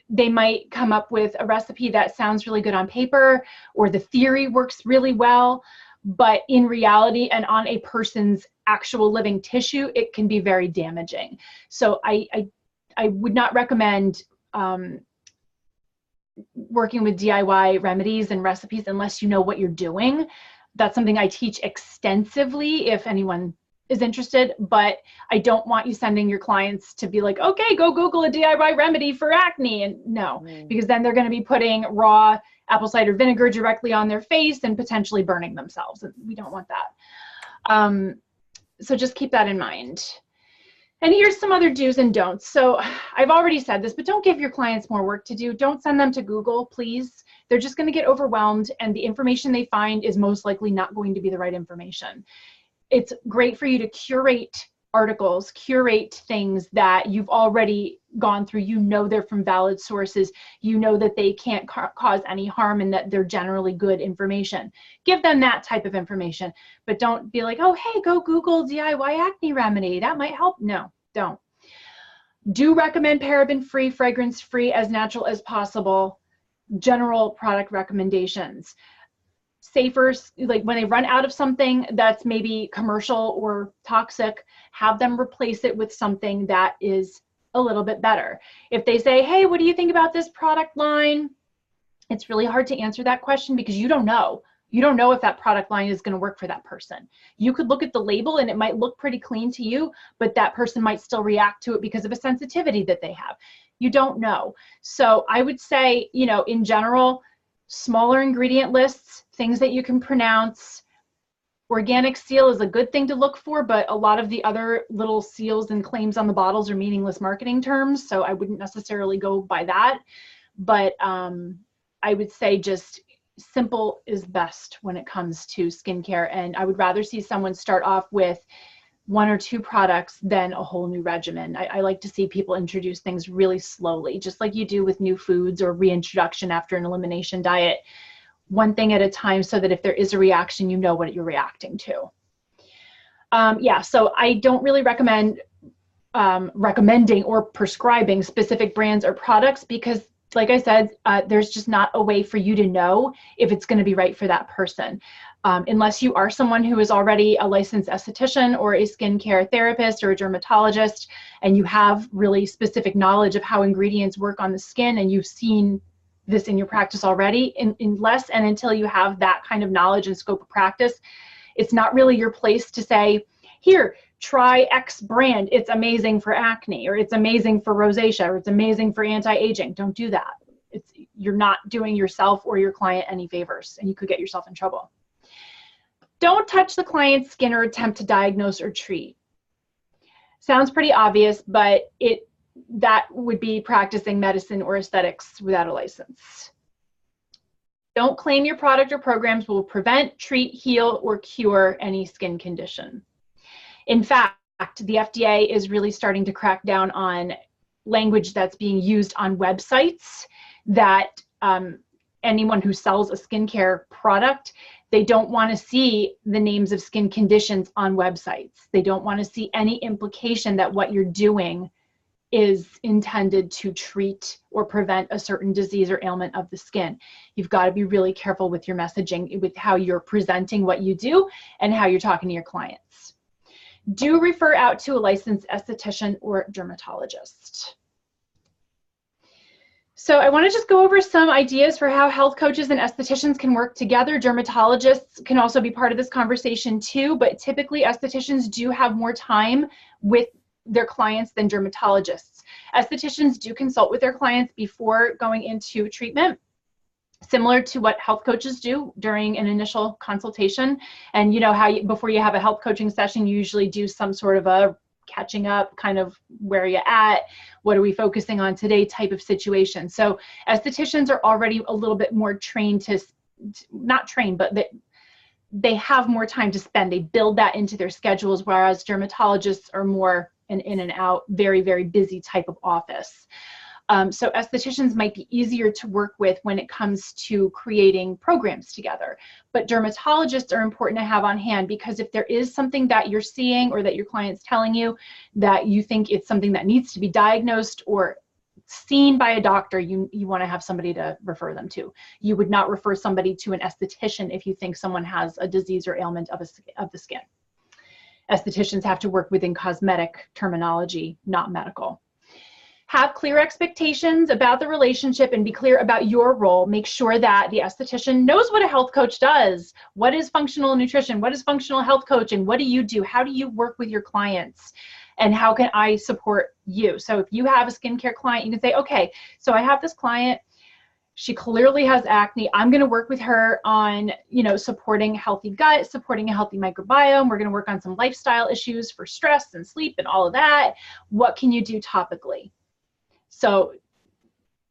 they might come up with a recipe that sounds really good on paper, or the theory works really well, but in reality and on a person's actual living tissue, it can be very damaging. So I would not recommend working with DIY remedies and recipes unless you know what you're doing. That's something I teach extensively if anyone is interested, but I don't want you sending your clients to be like, okay, go Google a DIY remedy for acne. And no, because then they're going to be putting raw apple cider vinegar directly on their face and potentially burning themselves. And we don't want that. So just keep that in mind. And here's some other do's and don'ts. So I've already said this, but don't give your clients more work to do. Don't send them to Google, please. They're just going to get overwhelmed, and the information they find is most likely not going to be the right information. It's great for you to curate articles, curate things that you've already gone through. You know they're from valid sources. You know that they can't cause any harm and that they're generally good information. Give them that type of information, but don't be like, oh, hey, go Google DIY acne remedy. That might help. No, don't. Do recommend paraben-free, fragrance-free, as natural as possible. General product recommendations. Safer, like when they run out of something that's maybe commercial or toxic, have them replace it with something that is a little bit better. If they say, hey, what do you think about this product line? It's really hard to answer that question because you don't know. You don't know if that product line is going to work for that person. You could look at the label and it might look pretty clean to you, but that person might still react to it because of a sensitivity that they have. You don't know. So I would say, you know, in general, smaller ingredient lists, things that you can pronounce. Organic seal is a good thing to look for, but a lot of the other little seals and claims on the bottles are meaningless marketing terms, so I wouldn't necessarily go by that. But I would say just simple is best when it comes to skincare, and I would rather see someone start off with 1 or 2 products than a whole new regimen. I like to see people introduce things really slowly, just like you do with new foods or reintroduction after an elimination diet. One thing at a time so that if there is a reaction, you know what you're reacting to. Yeah, so I don't really recommend recommending or prescribing specific brands or products because, like I said, there's just not a way for you to know if it's going to be right for that person. Unless you are someone who is already a licensed esthetician or a skincare therapist or a dermatologist, and you have really specific knowledge of how ingredients work on the skin, and you've seen this in your practice already, unless and until you have that kind of knowledge and scope of practice, it's not really your place to say, here, try X brand, it's amazing for acne, or it's amazing for rosacea, or it's amazing for anti-aging. Don't do that. You're not doing yourself or your client any favors, and you could get yourself in trouble. Don't touch the client's skin or attempt to diagnose or treat. Sounds pretty obvious, but that would be practicing medicine or aesthetics without a license. Don't claim your product or programs will prevent, treat, heal, or cure any skin condition. In fact, the FDA is really starting to crack down on language that's being used on websites that anyone who sells a skincare product, they don't want to see the names of skin conditions on websites. They don't want to see any implication that what you're doing is intended to treat or prevent a certain disease or ailment of the skin. You've got to be really careful with your messaging, with how you're presenting what you do and how you're talking to your clients. Do refer out to a licensed esthetician or dermatologist. So I want to just go over some ideas for how health coaches and estheticians can work together. Dermatologists can also be part of this conversation too, but typically estheticians do have more time with their clients than dermatologists. Estheticians do consult with their clients before going into treatment, similar to what health coaches do during an initial consultation. And you know how before you have a health coaching session, you usually do some sort of a catching up, kind of where are you at, what are we focusing on today type of situation. So estheticians are already a little bit more trained to, not trained, but they have more time to spend. They build that into their schedules, whereas dermatologists are more an in and out, very, very busy type of office. So estheticians might be easier to work with when it comes to creating programs together. But dermatologists are important to have on hand, because if there is something that you're seeing or that your client's telling you that you think it's something that needs to be diagnosed or seen by a doctor, you want to have somebody to refer them to. You would not refer somebody to an esthetician if you think someone has a disease or ailment of the skin. Estheticians have to work within cosmetic terminology, not medical. Have clear expectations about the relationship and be clear about your role. Make sure that the esthetician knows what a health coach does. What is functional nutrition? What is functional health coaching? What do you do? How do you work with your clients? And how can I support you? So if you have a skincare client, you can say, okay, so I have this client. She clearly has acne. I'm going to work with her on, supporting healthy gut, supporting a healthy microbiome. We're going to work on some lifestyle issues for stress and sleep and all of that. What can you do topically? So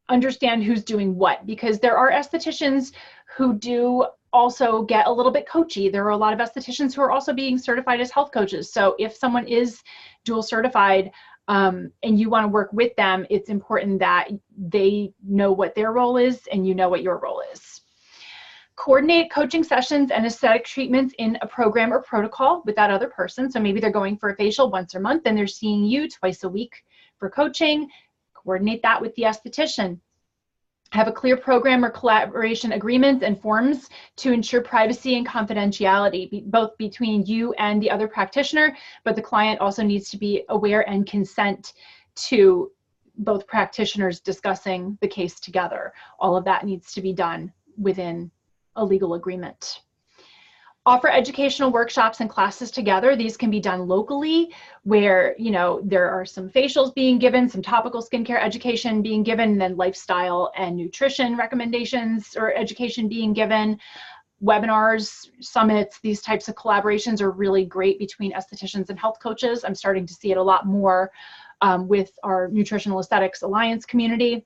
understand who's doing what, because there are estheticians who do also get a little bit coachy. There are a lot of estheticians who are also being certified as health coaches. So if someone is dual certified and you want to work with them, it's important that they know what their role is and you know what your role is. Coordinate coaching sessions and aesthetic treatments in a program or protocol with that other person. So maybe they're going for a facial once a month and they're seeing you twice a week for coaching. Coordinate that with the esthetician. Have a clear program or collaboration agreements and forms to ensure privacy and confidentiality, both between you and the other practitioner, but the client also needs to be aware and consent to both practitioners discussing the case together. All of that needs to be done within a legal agreement. Offer educational workshops and classes together. These can be done locally where, there are some facials being given, some topical skincare education being given, and then lifestyle and nutrition recommendations or education being given. Webinars, summits, these types of collaborations are really great between estheticians and health coaches. I'm starting to see it a lot more with our Nutritional Aesthetics Alliance community.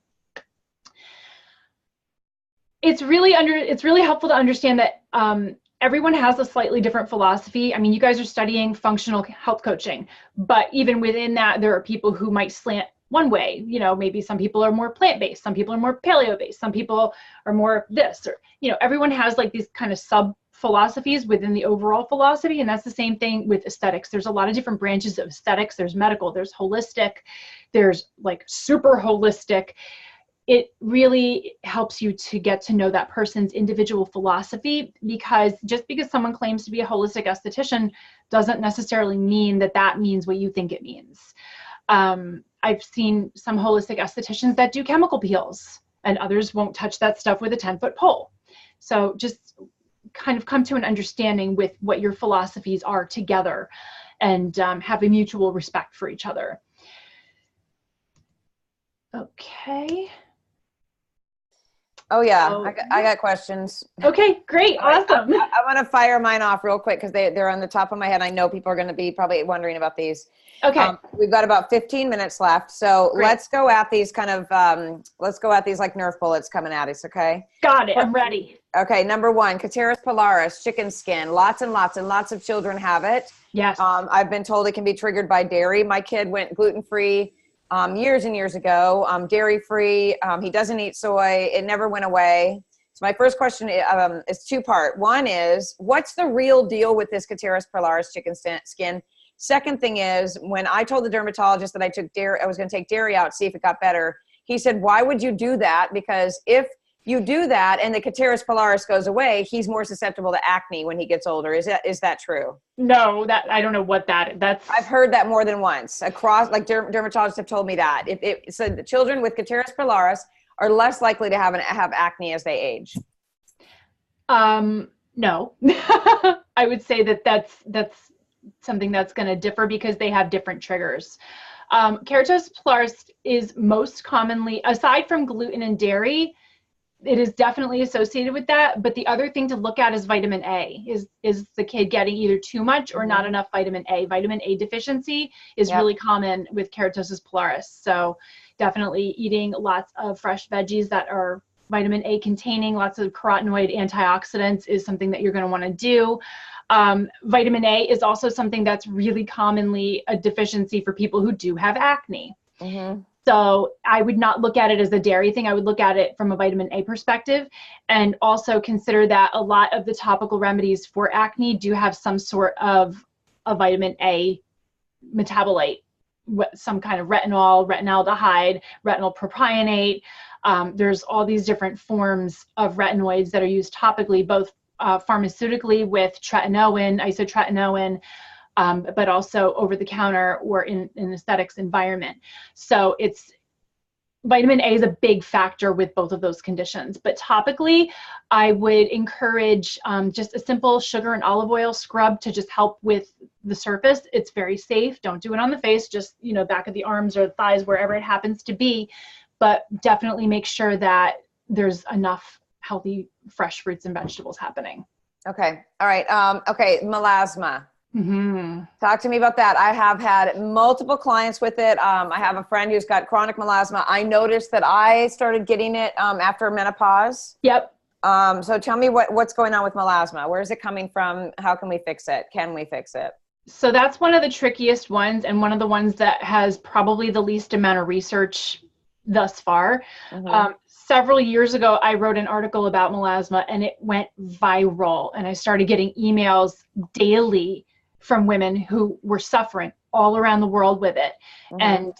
It's really helpful to understand that everyone has a slightly different philosophy. I mean, you guys are studying functional health coaching, but even within that, there are people who might slant one way. Maybe some people are more plant-based, some people are more paleo-based, some people are more this, or, everyone has like these kind of sub-philosophies within the overall philosophy, and that's the same thing with aesthetics. There's a lot of different branches of aesthetics. There's medical, there's holistic, there's like super holistic. it really helps you to get to know that person's individual philosophy, because just because someone claims to be a holistic esthetician doesn't necessarily mean that that means what you think it means. I've seen some holistic estheticians that do chemical peels, and others won't touch that stuff with a 10-foot pole. So just kind of come to an understanding with what your philosophies are together, and have a mutual respect for each other. Okay. Oh yeah, So, I got questions. okay, great, awesome. I want to fire mine off real quick because they're on the top of my head. I know people are going to be probably wondering about these. Okay. We've got about 15 minutes left, so Great. let's go at these kind of let's go at these like Nerf bullets coming at us. Okay. Got it. I'm ready. Okay. Number one, Cateris pilaris, chicken skin. Lots and lots and lots of children have it. Yes. I've been told it can be triggered by dairy. My kid went gluten-free years and years ago, dairy-free. He doesn't eat soy. It never went away. So my first question is two-part. One is, what's the real deal with this Cateris pilaris chicken skin? Second thing is, when I told the dermatologist that I was going to take dairy out, see if it got better, he said, why would you do that? Because if you do that and the Cateris pilaris goes away, he's more susceptible to acne when he gets older. Is that true? No, I don't know what that's. I've heard that more than once across, like dermatologists have told me that. So the children with Cateris pilaris are less likely to have acne as they age. No, I would say that's something that's going to differ because they have different triggers. Cateris pilaris is most commonly, aside from gluten and dairy, it is definitely associated with that. But the other thing to look at is vitamin A. Is the kid getting either too much or not enough vitamin A? Vitamin A deficiency is really common with keratosis pilaris. So definitely eating lots of fresh veggies that are vitamin A containing, lots of carotenoid antioxidants is something that you're going to want to do. Vitamin A is also something that's really commonly a deficiency for people who do have acne. Mm-hmm. So I would not look at it as a dairy thing. I would look at it from a vitamin A perspective, and also consider that a lot of the topical remedies for acne do have some sort of a vitamin A metabolite, some kind of retinol, retinaldehyde, retinol propionate. There's all these different forms of retinoids that are used topically, both pharmaceutically with tretinoin, isotretinoin, but also over the counter or in an aesthetics environment. So vitamin A is a big factor with both of those conditions. But topically, I would encourage just a simple sugar and olive oil scrub to just help with the surface. It's very safe. Don't do it on the face, just back of the arms or the thighs, wherever it happens to be. But definitely make sure that there's enough healthy, fresh fruits and vegetables happening. Okay. All right. Okay. Melasma. Mm-hmm. Talk to me about that. I have had multiple clients with it. I have a friend who's got chronic melasma. I noticed that I started getting it after menopause. Yep. So tell me what's going on with melasma. Where is it coming from? How can we fix it? Can we fix it? So that's one of the trickiest ones, and one of the ones that has probably the least amount of research thus far. Mm-hmm. Several years ago, I wrote an article about melasma, and it went viral, and I started getting emails daily from women who were suffering all around the world with it. Mm-hmm. And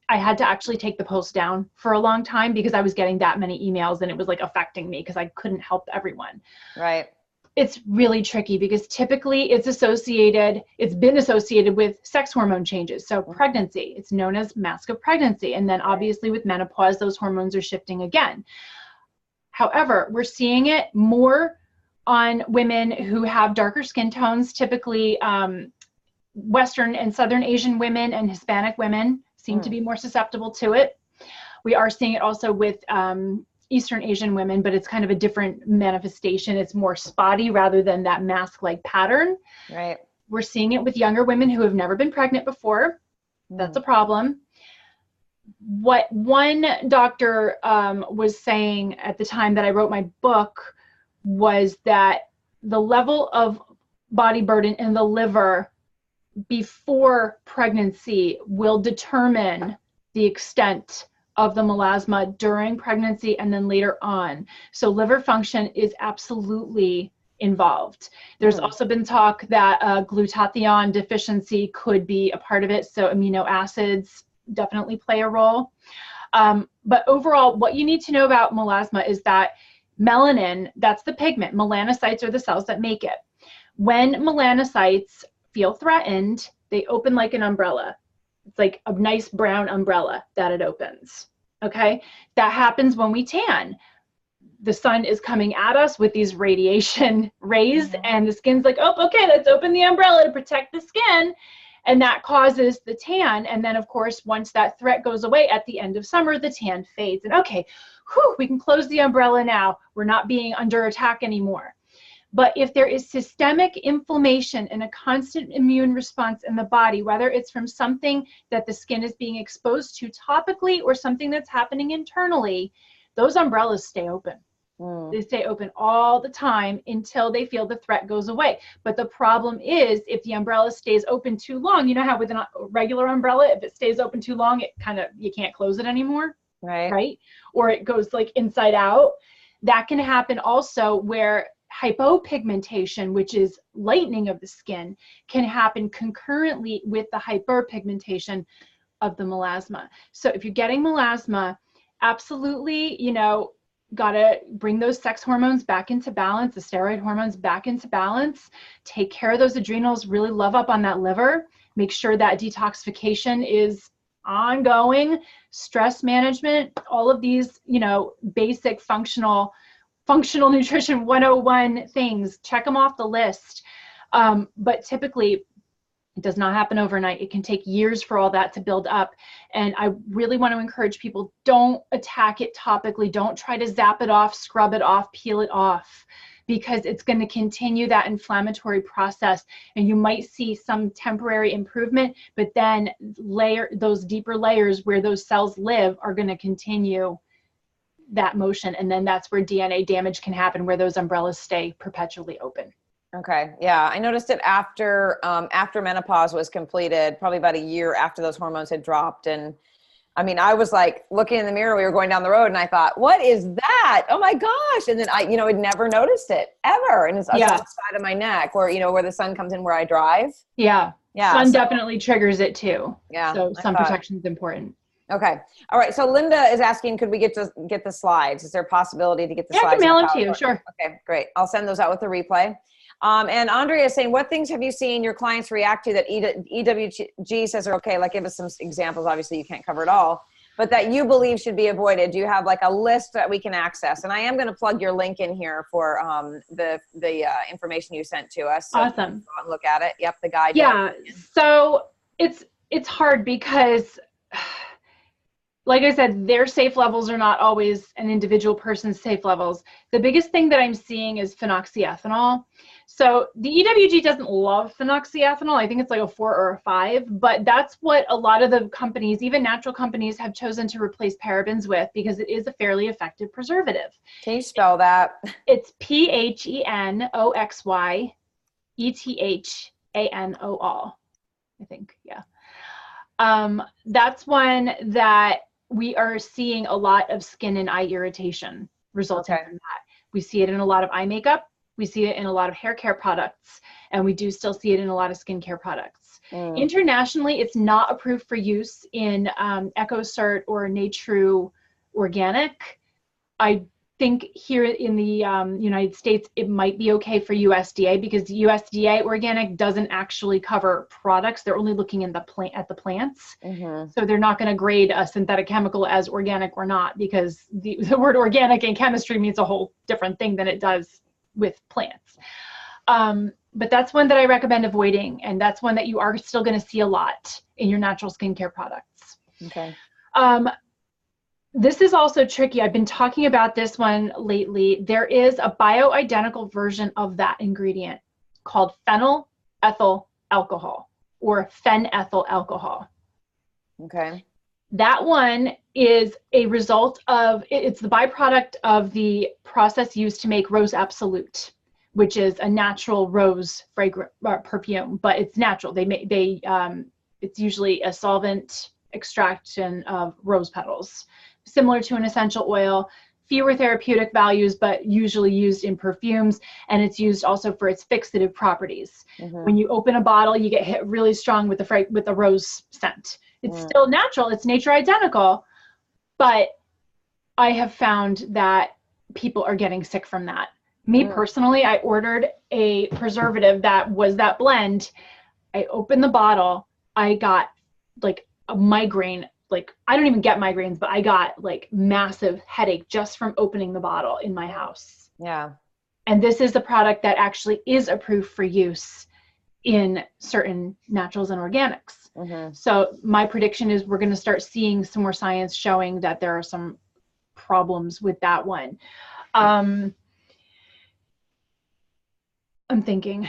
I had to actually take the post down for a long time because I was getting that many emails, and it was like affecting me because I couldn't help everyone. Right. It's really tricky because typically it's been associated with sex hormone changes. So pregnancy, it's known as mask of pregnancy. And then obviously with menopause, those hormones are shifting again. However, we're seeing it more on women who have darker skin tones, typically Western and Southern Asian women and Hispanic women seem to be more susceptible to it. We are seeing it also with Eastern Asian women, but it's kind of a different manifestation. It's more spotty rather than that mask-like pattern. Right. We're seeing it with younger women who have never been pregnant before. That's a problem. What one doctor was saying at the time that I wrote my book was that the level of body burden in the liver before pregnancy will determine the extent of the melasma during pregnancy and then later on. So liver function is absolutely involved. There's also been talk that glutathione deficiency could be a part of it. So amino acids definitely play a role. But overall, what you need to know about melasma is that melanin, that's the pigment. Melanocytes are the cells that make it. When melanocytes feel threatened, they open like an umbrella. It's like a nice brown umbrella that it opens. Okay, that happens when we tan. The sun is coming at us with these radiation rays, and the skin's like, oh, okay, let's open the umbrella to protect the skin. And that causes the tan. And then, of course, once that threat goes away at the end of summer, the tan fades. And okay, whew, we can close the umbrella now. We're not being under attack anymore. But if there is systemic inflammation and a constant immune response in the body, whether it's from something that the skin is being exposed to topically or something that's happening internally, those umbrellas stay open. They stay open all the time until they feel the threat goes away. But the problem is if the umbrella stays open too long, you know how with a regular umbrella, if it stays open too long, it kind of, you can't close it anymore, right? Or it goes like inside out. That can happen also where hypopigmentation, which is lightening of the skin, can happen concurrently with the hyperpigmentation of the melasma. So if you're getting melasma, absolutely, you know, gotta bring those sex hormones back into balance, the steroid hormones back into balance, take care of those adrenals, really love up on that liver, make sure that detoxification is ongoing, stress management, all of these, you know, basic functional nutrition 101 things, check them off the list. But typically it does not happen overnight. It can take years for all that to build up. And I really want to encourage people, don't attack it topically. Don't try to zap it off, scrub it off, peel it off, because it's going to continue that inflammatory process. And you might see some temporary improvement, but then those deeper layers where those cells live are going to continue that motion. And then that's where DNA damage can happen, where those umbrellas stay perpetually open. Okay. Yeah. I noticed it after menopause was completed, probably about a year after those hormones had dropped. And I mean, I was like looking in the mirror, we were going down the road and I thought, what is that? Oh my gosh. And then I, you know, had never noticed it ever. And it's on the side of my neck or, you know, where the sun comes in where I drive. Yeah. Yeah. Sun definitely triggers it too. Yeah. So sun protection is important. Okay. All right. So Linda is asking, could we get the slides? Is there a possibility to get the slides? I can mail them to you. Sure. Okay, great. I'll send those out with the replay. And Andrea is saying, what things have you seen your clients react to that EWG says are okay? Like give us some examples. Obviously you can't cover it all, but that you believe should be avoided. Do you have like a list that we can access? And I am going to plug your link in here for the information you sent to us. So awesome. Go and look at it. Yep. The guide. Yeah. So it's hard because like I said, their safe levels are not always an individual person's safe levels. The biggest thing that I'm seeing is phenoxyethanol. So the EWG doesn't love phenoxyethanol. I think it's like a 4 or a 5, but that's what a lot of the companies, even natural companies, have chosen to replace parabens with because it is a fairly effective preservative. Can you spell that? It's PHENOXYETHANOL, I think, yeah. That's one that we are seeing a lot of skin and eye irritation resulting from that. We see it in a lot of eye makeup. We see it in a lot of hair care products, and we do still see it in a lot of skincare products. Internationally, it's not approved for use in EcoCert or Natru Organic. I think here in the United States, it might be okay for USDA because USDA Organic doesn't actually cover products. They're only looking in at the plants. So they're not going to grade a synthetic chemical as organic or not because the word organic in chemistry means a whole different thing than it does with plants. But that's one that I recommend avoiding. And that's one that you are still going to see a lot in your natural skincare products. Okay. This is also tricky. I've been talking about this one lately. There is a bioidentical version of that ingredient called phenylethyl alcohol or phenethyl alcohol. Okay. That one is a result of, it's the byproduct of the process used to make Rose Absolute, which is a natural rose fragrance perfume, but it's natural. It's usually a solvent extraction of rose petals, similar to an essential oil, fewer therapeutic values, but usually used in perfumes. And it's used also for its fixative properties. When you open a bottle, you get hit really strong with the rose scent. It's still natural, it's nature identical, But I have found that people are getting sick from that. Me personally, I ordered a preservative that was that blend. I opened the bottle. I got like a migraine. Like, I don't even get migraines, but I got like massive headache just from opening the bottle in my house. Yeah. And this is a product that actually is approved for use in certain naturals and organics. So my prediction is we're going to start seeing some more science showing that there are some problems with that one. I'm thinking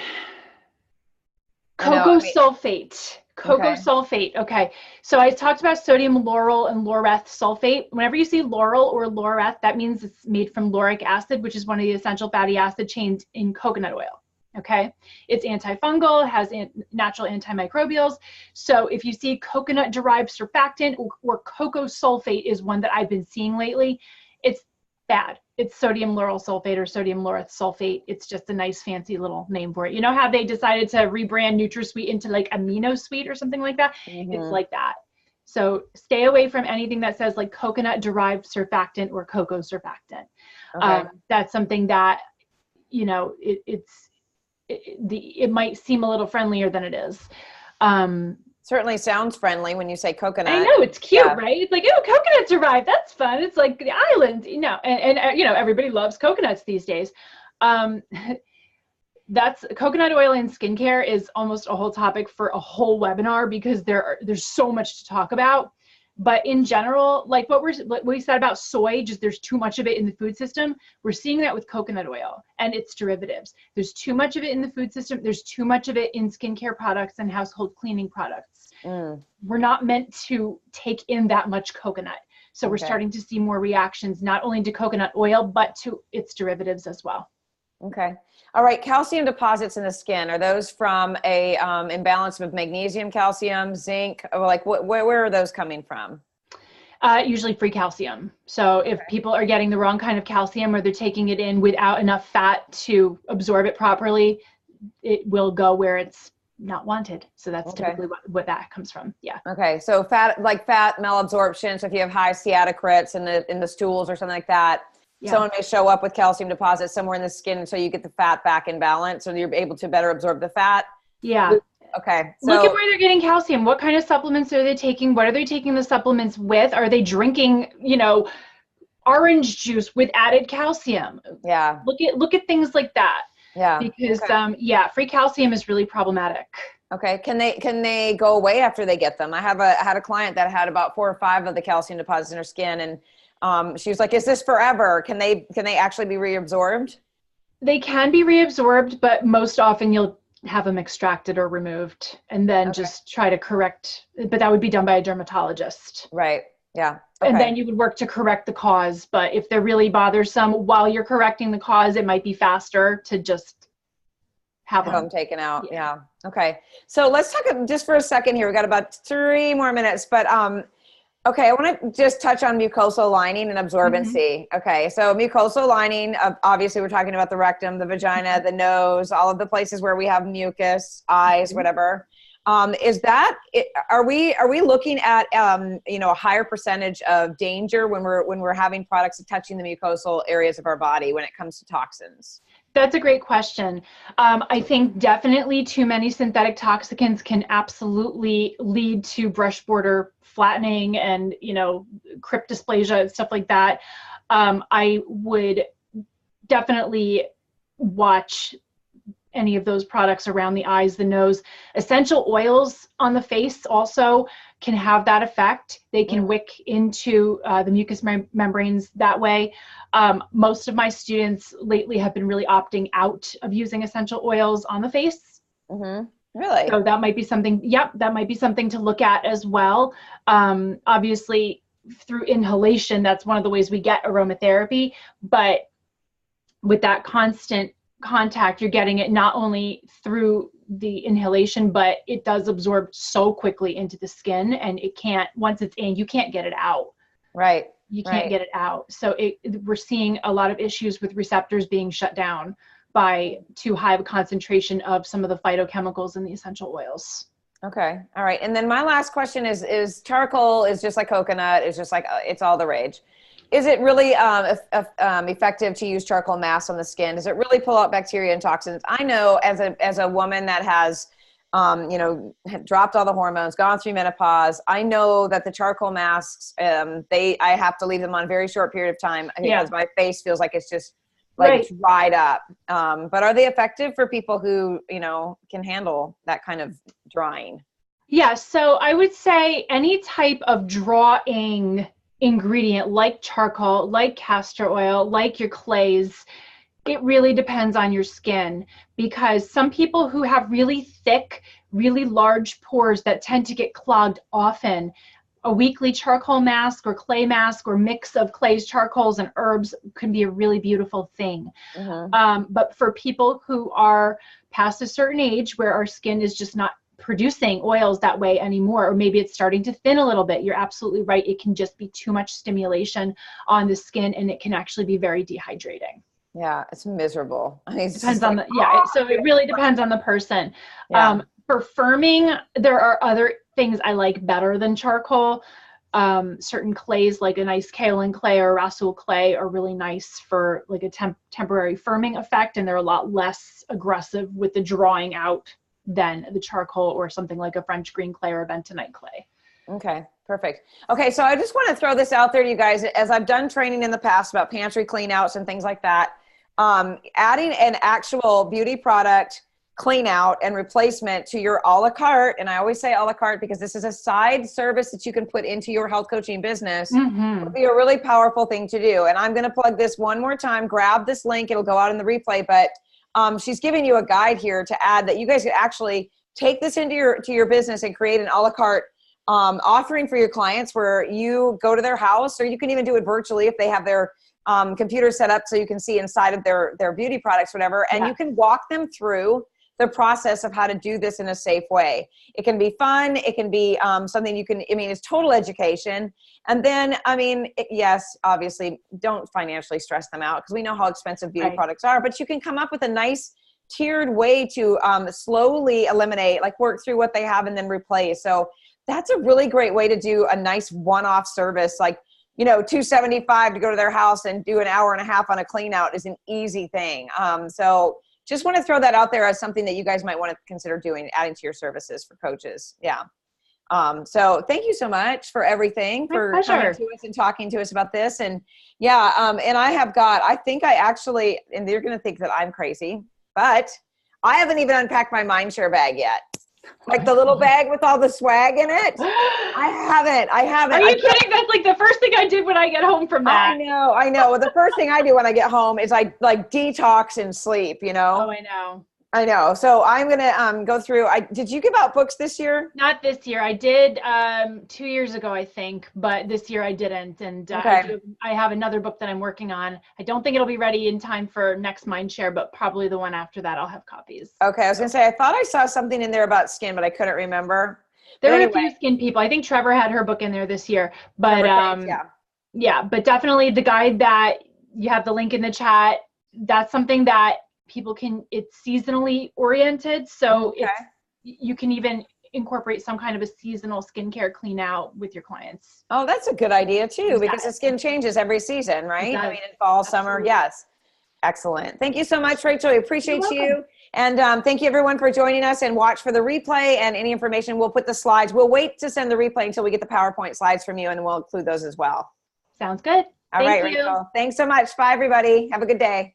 sulfate. Sulfate. Okay. So I talked about sodium lauryl and laureth sulfate. Whenever you see laurel or laureth, that means it's made from lauric acid, which is one of the essential fatty acid chains in coconut oil. Okay. It's antifungal, has natural antimicrobials. So if you see coconut derived surfactant or cocoa sulfate is one that I've been seeing lately, it's bad. It's sodium lauryl sulfate or sodium laureth sulfate. It's just a nice fancy little name for it. You know how they decided to rebrand NutraSweet into like Amino Sweet or something like that? It's like that. So stay away from anything that says like coconut derived surfactant or cocoa surfactant. That's something that, you know, it might seem a little friendlier than it is. Certainly sounds friendly when you say coconut. I know, it's cute, right? It's like, oh, coconuts arrived. That's fun. It's like the island, you know, and you know, everybody loves coconuts these days. That's coconut oil in skincare is almost a whole topic for a whole webinar because there's so much to talk about. But in general, like what we said about soy, just there's too much of it in the food system. We're seeing that with coconut oil and its derivatives. There's too much of it in the food system. There's too much of it in skincare products and household cleaning products. We're not meant to take in that much coconut. So we're starting to see more reactions, not only to coconut oil, but to its derivatives as well. Okay. All right. Calcium deposits in the skin. Are those from a imbalance of magnesium, calcium, zinc? Or like where are those coming from? Usually free calcium. So if people are getting the wrong kind of calcium or they're taking it in without enough fat to absorb it properly, it will go where it's not wanted. So that's typically what that comes from. Yeah. Okay. So fat malabsorption. So if you have high steatocrits in the stools or something like that, someone may show up with calcium deposits somewhere in the skin, so you get the fat back in balance, so you're able to better absorb the fat. Yeah. Okay. So, look at where they're getting calcium. What kind of supplements are they taking? What are they taking the supplements with? Are they drinking, you know, orange juice with added calcium? Yeah. Look at things like that. Yeah. Because free calcium is really problematic. Okay. Can they go away after they get them? I had a client that had about 4 or 5 of the calcium deposits in her skin, and she was like, "Is this forever? Can they actually be reabsorbed?" They can be reabsorbed, but most often you'll have them extracted or removed and then just try to correct, but that would be done by a dermatologist. Right. Yeah. Okay. And then you would work to correct the cause. But if they're really bothersome while you're correcting the cause, it might be faster to just have them taken out. Yeah. Okay. So let's talk just for a second here. We got about 3 more minutes, but okay, I want to just touch on mucosal lining and absorbency. Okay, so mucosal lining, obviously we're talking about the rectum, the vagina, the nose, all of the places where we have mucus, eyes, whatever. Are we looking at a higher percentage of danger when we're having products touching the mucosal areas of our body when it comes to toxins? That's a great question. I think definitely too many synthetic toxicants can absolutely lead to brush border flattening and, you know, crypt dysplasia and stuff like that. I would definitely watch any of those products around the eyes, the nose. Essential oils on the face also can have that effect. They can wick into the mucous membranes that way. Most of my students lately have been really opting out of using essential oils on the face. Really? So that might be something, that might be something to look at as well. Obviously, through inhalation, that's one of the ways we get aromatherapy. But with that constant contact, you're getting it not only through the inhalation, but it does absorb so quickly into the skin, and it can't, once it's in, you can't get it out. Right. You can't get it out. So we're seeing a lot of issues with receptors being shut down by too high of a concentration of some of the phytochemicals in the essential oils. Okay. All right. And then my last question is charcoal is just like coconut. It's just like, it's all the rage. Is it really effective to use charcoal masks on the skin? Does it really pull out bacteria and toxins? I know as a woman that has, had dropped all the hormones, gone through menopause, I know that the charcoal masks, I have to leave them on a very short period of time because my face feels like it's just like dried up. But are they effective for people who, can handle that kind of drying? Yeah, so I would say any type of drawing ingredient like charcoal, like castor oil, like your clays, it really depends on your skin, because some people who have really thick, really large pores that tend to get clogged often, a weekly charcoal mask or clay mask or mix of clays, charcoals, and herbs can be a really beautiful thing. But for people who are past a certain age where our skin is just not producing oils that way anymore, or maybe it's starting to thin a little bit, you're absolutely right. It can just be too much stimulation on the skin, and it can actually be very dehydrating. Yeah, it's miserable. I mean, it depends on so it really depends on the person. Yeah. For firming, there are other things I like better than charcoal. Certain clays, like a nice kaolin clay or rasul clay, are really nice for like a temporary firming effect, and they're a lot less aggressive with the drawing out than the charcoal or something like a French green clay or a bentonite clay. Okay, perfect. Okay, so I just want to throw this out there to you guys. As I've done training in the past about pantry clean outs and things like that, adding an actual beauty product clean out and replacement to your a la carte, and I always say a la carte because this is a side service that you can put into your health coaching business, would be a really powerful thing to do. And I'm going to plug this one more time. Grab this link. It'll go out in the replay, but she's giving you a guide here to add that you guys could actually take this into your business and create an a la carte offering for your clients where you go to their house, or you can even do it virtually if they have their computer set up so you can see inside of their beauty products, whatever, and you can walk them through the process of how to do this in a safe way. It can be fun. It can be something you can, it's total education. And then, yes, obviously don't financially stress them out because we know how expensive beauty products are, but you can come up with a nice tiered way to slowly eliminate, like work through what they have and then replace. So that's a really great way to do a nice one-off service. Like, $275 to go to their house and do an hour and a half on a clean out is an easy thing. So just want to throw that out there as something that you guys might want to consider doing, adding to your services for coaches. Yeah. So thank you so much for everything, for coming to us and talking to us about this. And and I think I actually, and they're going to think that I'm crazy, but I haven't even unpacked my Mindshare bag yet. Like the little bag with all the swag in it. I haven't. Are you kidding? That's like the first thing I did when I get home from that. I know. Well, the first thing I do when I get home is I like detox and sleep, Oh, I know. So I'm going to go through. Did you give out books this year? Not this year. I did 2 years ago, I think, but this year I didn't. And I have another book that I'm working on. I don't think it'll be ready in time for next Mindshare, but probably the one after that I'll have copies. Okay. I was going to say, I thought I saw something in there about skin, but I couldn't remember. There were a few skin people. I think Trevor had her book in there this year, but but definitely the guide that you have the link in the chat, that's something that people it's seasonally oriented. So you can even incorporate some kind of a seasonal skincare clean out with your clients. Oh, that's a good idea too, because the skin changes every season, right? In fall, summer. Yes. Excellent. Thank you so much, Rachel. We appreciate you. And thank you everyone for joining us, and watch for the replay and any information. We'll put the slides. We'll wait to send the replay until we get the PowerPoint slides from you, and we'll include those as well. Sounds good. All right, Rachel. Thanks so much. Bye, everybody. Have a good day.